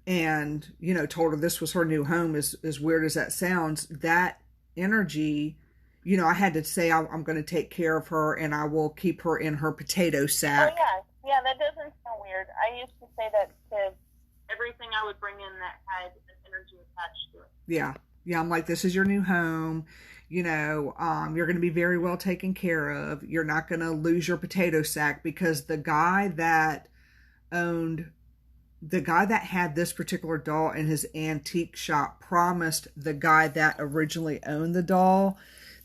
told her this was her new home, as weird as that sounds, that energy, I had to say, I'm going to take care of her and I will keep her in her potato sack. Oh, yeah. Yeah, that doesn't sound weird. I used to say that to everything I would bring in that had an energy attached to it. Yeah. Yeah, I'm like, this is your new home. You're going to be very well taken care of. You're not going to lose your potato sack, because the guy that had this particular doll in his antique shop promised the guy that originally owned the doll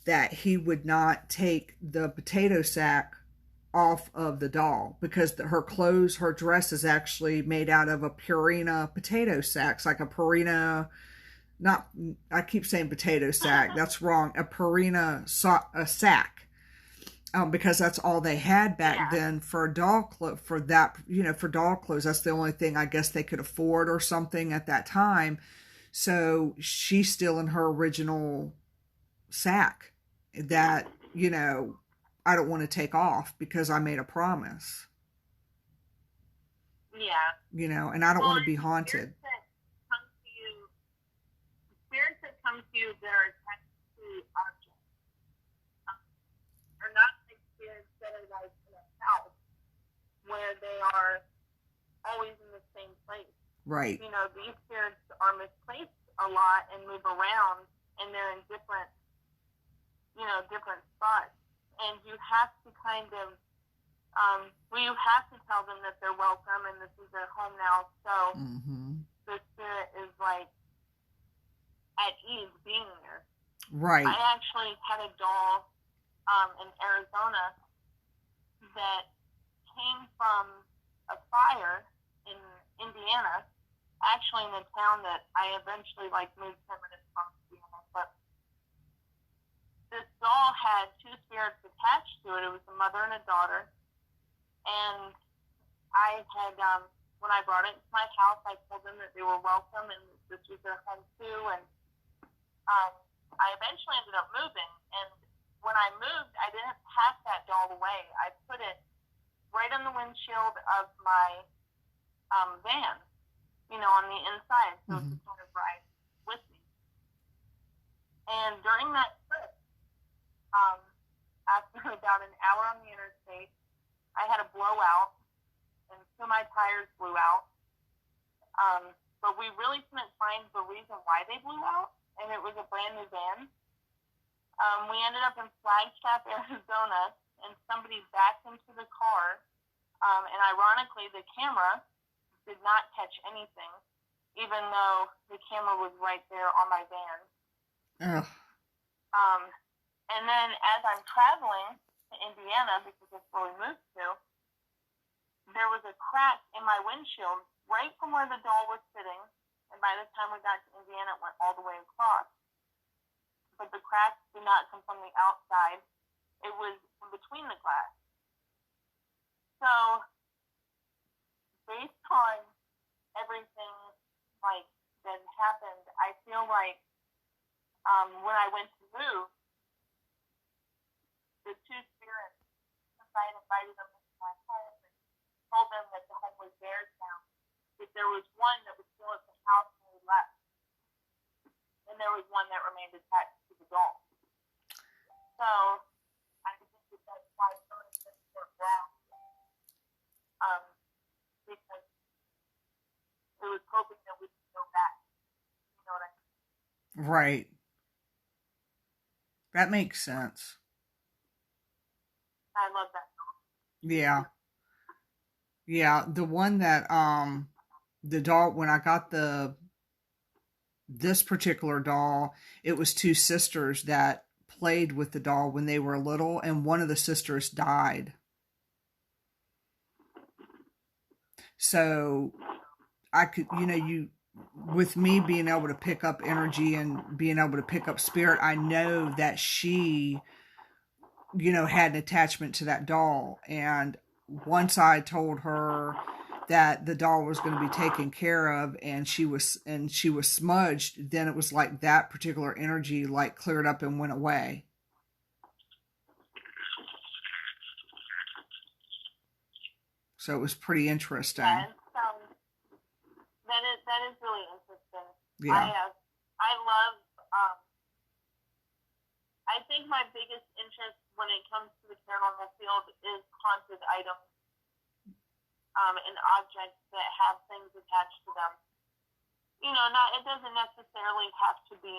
that he would not take the potato sack off of the doll, because her dress is actually made out of a Purina potato sacks, like a Purina, I keep saying potato sack, that's wrong, a Purina sack, because that's all they had back then for doll clothes. For doll clothes, that's the only thing I guess they could afford or something at that time. So she's still in her original sack that I don't want to take off, because I made a promise. Yeah. And I don't want to be haunted. Spirits that come to you that are attached to objects are not like spirits that are like in a house where they are always in the same place. Right. These spirits are misplaced a lot and move around, and they're in different spots. And you have to kind of, you have to tell them that they're welcome and this is their home now. So the spirit is like at ease being there. Right. I actually had a doll in Arizona that came from a fire in Indiana, actually in a town that I eventually moved 10 minutes from Indiana. But this doll had two spirits attached to it. It was a mother and a daughter. And I had, when I brought it to my house, I told them that they were welcome and this was their home too. And I eventually ended up moving, and when I moved, I didn't pack that doll away. I put it right on the windshield of my van, on the inside, so it's sort of right with me. And during that trip, after about an hour on the interstate, I had a blowout, and two of my tires blew out. But we really couldn't find the reason why they blew out, and it was a brand new van. We ended up in Flagstaff, Arizona, and somebody backed into the car, and ironically, the camera did not catch anything, even though the camera was right there on my van. And then as I'm traveling to Indiana, because that's where we moved to, there was a crack in my windshield right from where the doll was sitting And by the time we got to Indiana, it went all the way across. But the cracks did not come from the outside. It was in between the glass. So, based on everything like that happened, I feel like when I went to move, the two spirits, since I had invited them into my home and told them that the home was theirs now, that there was one that was still at the house when we left, and there was one that remained attached to the doll. So I think that that's why some of the things were wrong, because it was hoping that we could go back. You know what I mean? Right. That makes sense. I love that doll. Yeah. Yeah, the one that the doll, when I got this particular doll, it was two sisters that played with the doll when they were little, and one of the sisters died. So I could, with me being able to pick up energy and being able to pick up spirit, I know that she, had an attachment to that doll. And once I told her that the doll was going to be taken care of and she was smudged, then it was like that particular energy like cleared up and went away. So it was pretty interesting. That is really interesting. Yeah. I love, I think my biggest interest when it comes to the paranormal field is haunted items and objects that have things attached to them. It doesn't necessarily have to be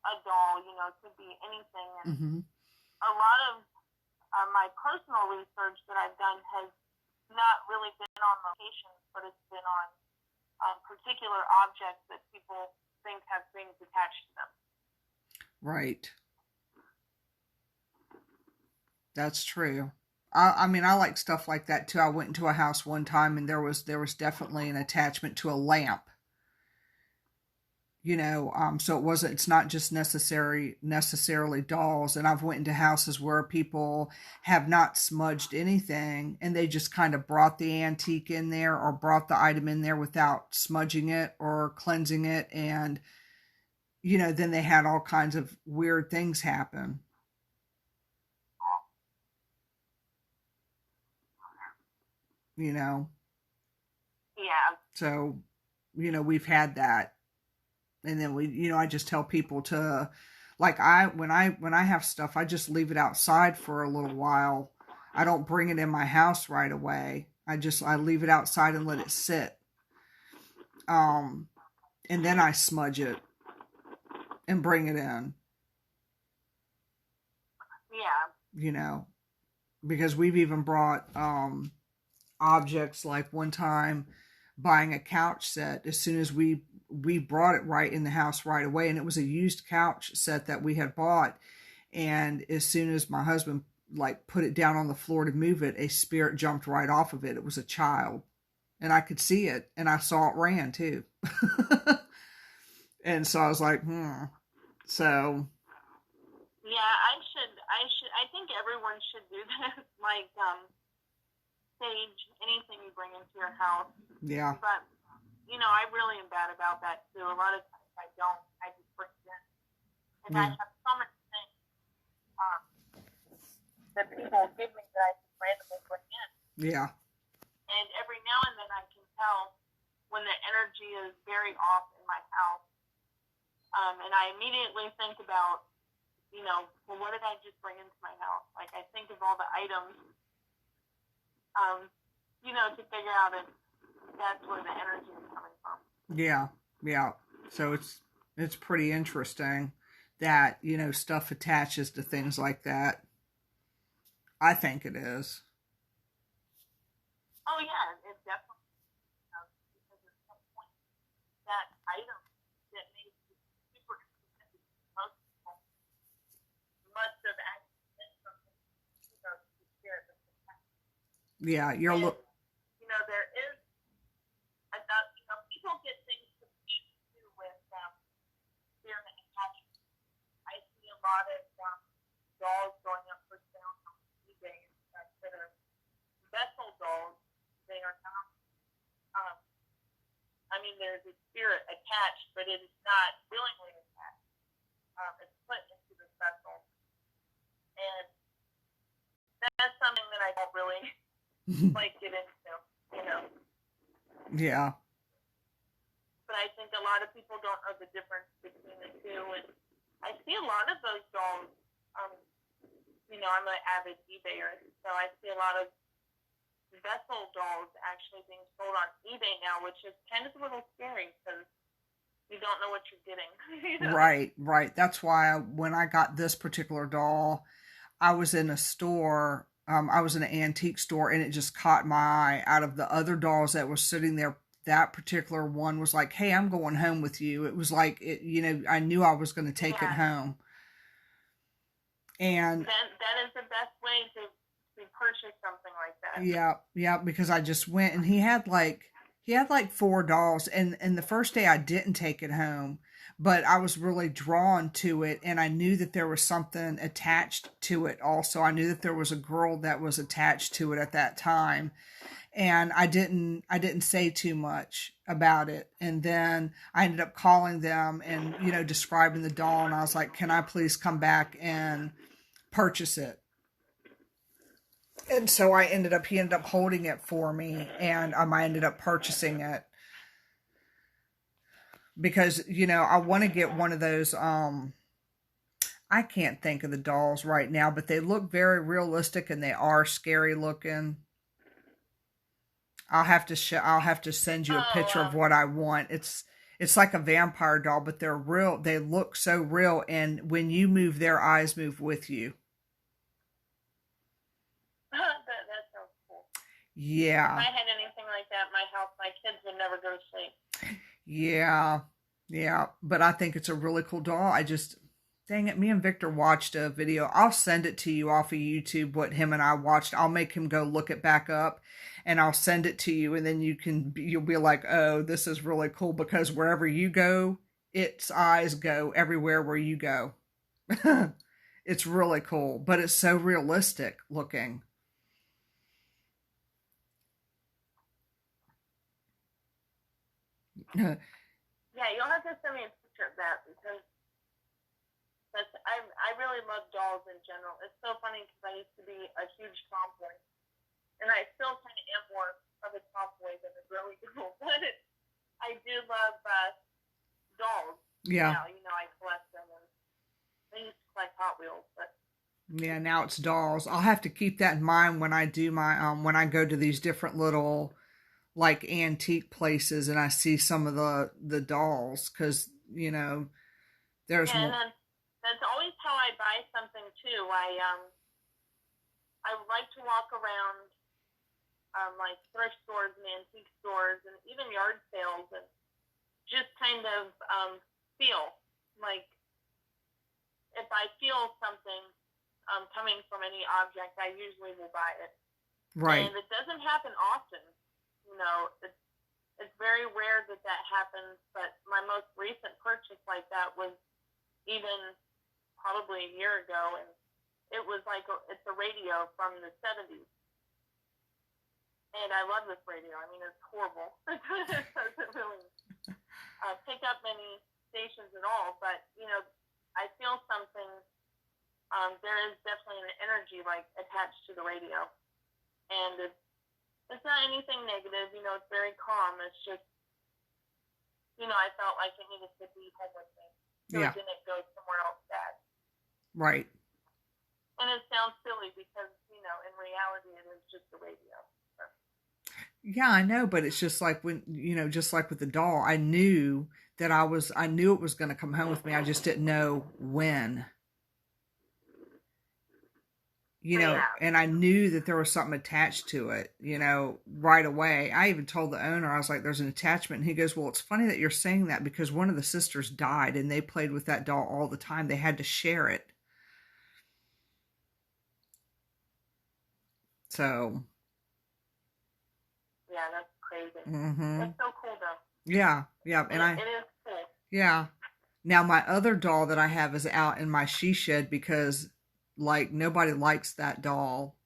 a doll, it could be anything. And a lot of my personal research that I've done has not really been on locations, but it's been on particular objects that people think have things attached to them. Right. That's true. I mean, I like stuff like that too. I went into a house one time and there was definitely an attachment to a lamp. So it's not just necessarily dolls. And I've went into houses where people have not smudged anything and they just kind of brought the antique in there or brought the item in there without smudging it or cleansing it. And, then they had all kinds of weird things happen. Yeah. So, we've had that. And then I just tell people to, like, when I have stuff, I just leave it outside for a little while. I don't bring it in my house right away. I leave it outside and let it sit. And then I smudge it and bring it in. Yeah. Because we've even brought, objects, like one time buying a couch set, as soon as we brought it right in the house right away, and it was a used couch set that we had bought, and as soon as my husband like put it down on the floor to move it, a spirit jumped right off of it. It was a child, and I could see it, and I saw it ran too. And so I was like, so yeah, I think everyone should do this, like sage anything you bring into your house. Yeah. But I really am bad about that too. A lot of times I don't. I just bring it in. And I have so many things that people give me that I just randomly bring in. Yeah. And every now and then I can tell when the energy is very off in my house. And I immediately think about, well, what did I just bring into my house? Like, I think of all the items, to figure out if that's where the energy is coming from. Yeah. Yeah. So it's pretty interesting that, stuff attaches to things like that. I think it is. Oh, yeah, it definitely is. Because at some point, that item that made you super interested in most people must have actually been something, the spirit that's attached. Yeah, there is enough, people get things confused too. there's a spirit attached, but it is not willingly attached. It's put into the vessel. And that's something that I don't really like get into, you know. Yeah. But I think a lot of people don't know the difference between the two. And I see a lot of those dolls. You know, I'm an avid eBayer, so I see a lot of vessel dolls actually being sold on eBay now, which is kind of a little scary because you don't know what you're getting. You know? Right. That's why when I got this particular doll, I was in a store. I was in an antique store, and it just caught my eye. Out of the other dolls that were sitting there, that particular one was like, "Hey, I'm going home with you." It was like, you know, I knew I was going to take it home. And that is the best way to purchase something like that. Yeah, because I just went, and he had like 4 dolls, and the first day I didn't take it home, but I was really drawn to it, and I knew that there was something attached to it also. I knew that there was a girl that was attached to it at that time, and I didn't say too much about it. And then I ended up calling them and, you know, describing the doll, and I was like, "Can I please come back and purchase it?" And so he ended up holding it for me, and I ended up purchasing it because, you know, I want to get one of those. I can't think of the dolls right now, but they look very realistic and they are scary looking. I'll have to send you a picture of what I want. It's like a vampire doll, but they're real. They look so real, and when you move, their eyes move with you. That sounds cool. Yeah. If I had anything like that in my house, my kids would never go to sleep. Yeah. But I think it's a really cool doll. Dang it, me and Victor watched a video. I'll send it to you off of YouTube, what him and I watched. I'll make him go look it back up, and I'll send it to you, and then you'll be like, "Oh, this is really cool," because wherever you go, its eyes go everywhere where you go. It's really cool, but it's so realistic looking. Yeah, you'll have to send me a picture of that because I really love dolls in general. It's so funny because I used to be a huge tomboy, and I still kind of am more of a tomboy than a girly girl, but I do love dolls. Yeah. Now, you know, I collect them, and I used to collect Hot Wheels, but yeah, now it's dolls. I'll have to keep that in mind when I do my when I go to these different little like antique places and I see some of the dolls, because, you know, there's more. And that's always how I buy something too. I like to walk around like thrift stores and antique stores and even yard sales and just kind of feel like if I feel something coming from any object, I usually will buy it. Right. And it doesn't happen often. You know, it's very rare that happens, but my most recent purchase like that was even probably a year ago, and it was like it's a radio from the 70s. And I love this radio. I mean, it's horrible. It doesn't really pick up many stations at all, but, you know, I feel something. There is definitely an energy, like, attached to the radio. And it's not anything negative, you know, it's very calm. It's just, you know, I felt like it needed to be home with me. So it didn't go somewhere else bad. Right. And it sounds silly because, you know, in reality it is just a radio. So. Yeah, I know, but it's just like when, you know, just like with the doll, I knew it was going to come home with me. I just didn't know when. You know, and I knew that there was something attached to it, you know, right away. I even told the owner, I was like, "There's an attachment." And he goes, "Well, it's funny that you're saying that because one of the sisters died and they played with that doll all the time. They had to share it." So. Yeah, that's crazy. Mm-hmm. That's so cool, though. Yeah. And it is cool. Yeah. Now, my other doll that I have is out in my she shed because, like, nobody likes that doll,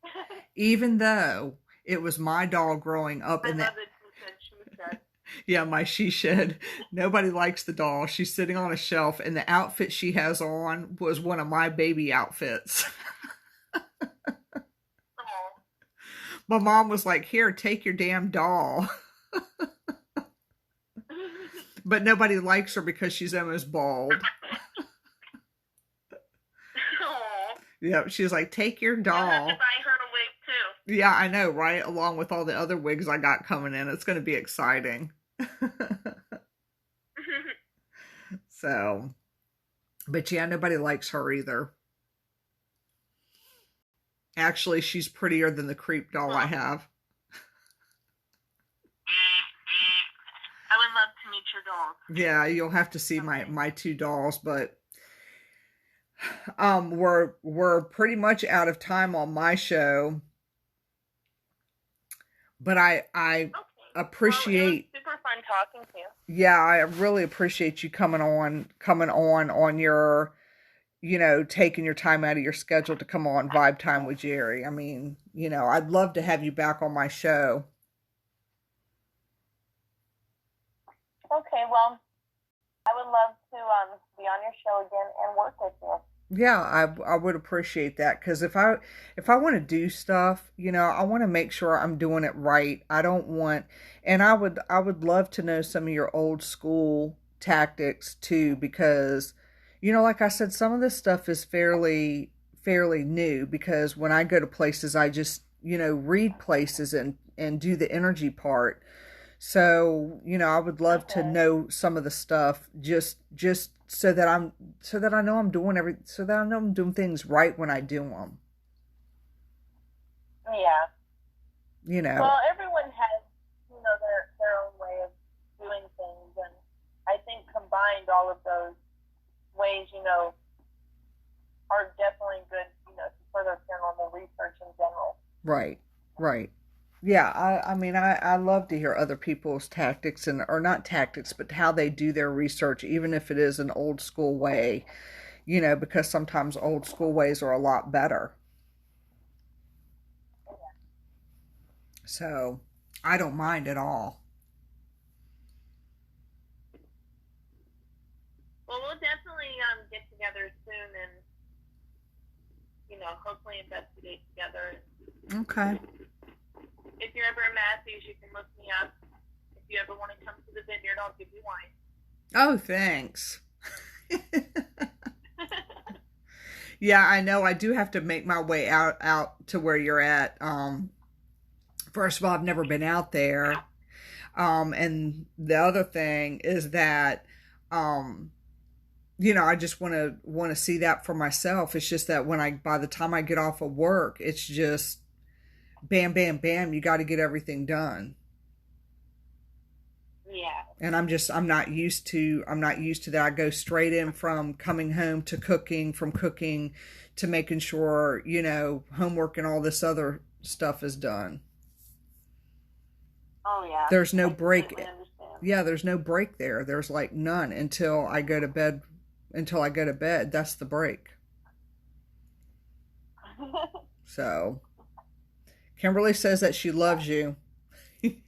even though it was my doll growing up. I love that you said she shed. Yeah, my she shed. Nobody likes the doll. She's sitting on a shelf, and the outfit she has on was one of my baby outfits. Oh. My mom was like, "Here, take your damn doll." But nobody likes her because she's almost bald. Oh. Yep, she's like, "Take your You'll have to doll." buy her a wig too. Yeah, I know, right? Along with all the other wigs I got coming in. It's going to be exciting. So, but yeah, nobody likes her either. Actually, she's prettier than the creep doll I have. I would love to meet your dog. Yeah, you'll have to see my two dolls, but we're pretty much out of time on my show. But I Okay. appreciate Well, it was super fun talking to you. Yeah, I really appreciate you coming on your, taking your time out of your schedule to come on Vibe Time with Geri. I mean, I'd love to have you back on my show. Okay, well, I would love to be on your show again and work with you. Yeah, I would appreciate that, because if I want to do stuff, I want to make sure I'm doing it right. I don't want, and I would love to know some of your old school tactics too, because like I said, some of this stuff is fairly new, because when I go to places, I just read places and do the energy part. So, I would love to know some of the stuff, just so that I know I'm doing so that I know I'm doing things right when I do them. Yeah. Well, everyone has, their own way of doing things, and I think combined all of those ways, are definitely good, for their paranormal research in general. Right. Yeah, I mean, I love to hear other people's tactics, or not tactics, but how they do their research, even if it is an old school way, because sometimes old school ways are a lot better. So, I don't mind at all. Well, we'll definitely get together soon and, hopefully investigate together. Okay. If you're ever in Matthews, you can look me up. If you ever want to come to the vineyard, I'll give you wine. Oh, thanks. Yeah, I know. I do have to make my way out to where you're at. First of all, I've never been out there. And the other thing is that, I just want to see that for myself. It's just that by the time I get off of work, it's just bam, bam, bam. You got to get everything done. Yeah. And I'm not used to that. I go straight in from coming home to cooking, from cooking to making sure, homework and all this other stuff is done. Oh yeah. There's no break. Yeah, there's no break there. There's like none until I go to bed. That's the break. So, Kimberly says that she loves you. Hey,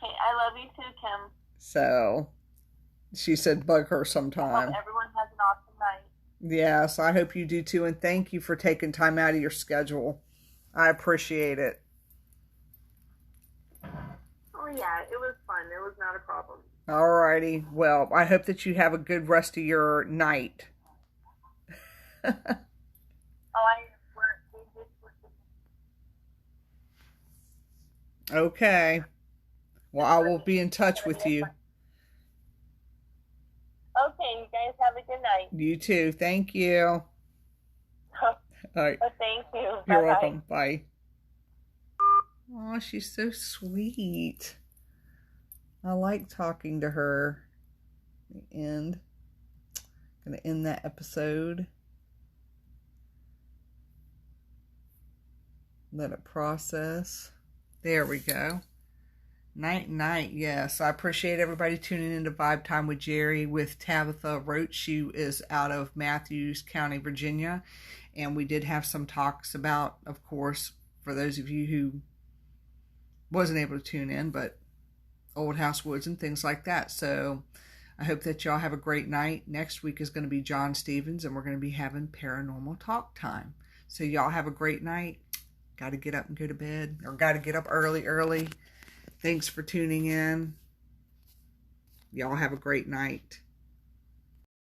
I love you too, Kim. So, she said bug her sometime. I hope everyone has an awesome night. Yes, I hope you do too, and thank you for taking time out of your schedule. I appreciate it. Oh yeah, it was fun. It was not a problem. Alrighty. Well, I hope that you have a good rest of your night. Okay. Well, I will be in touch with you. Okay, you guys have a good night. You too. Thank you. All right. Thank you. You're welcome. Bye. Oh, she's so sweet. I like talking to her. The end. Gonna end that episode. Let it process. There we go. Night, night. Yes, I appreciate everybody tuning into Vibe Time with Geri with Tabitha Roach. She is out of Matthews County, Virginia. And we did have some talks about, of course, for those of you who wasn't able to tune in, but old house woods and things like that. So I hope that y'all have a great night. Next week is going to be John Stevens, and we're going to be having paranormal talk time. So y'all have a great night. Got to get up and go to bed, or got to get up early. Thanks for tuning in. Y'all have a great night.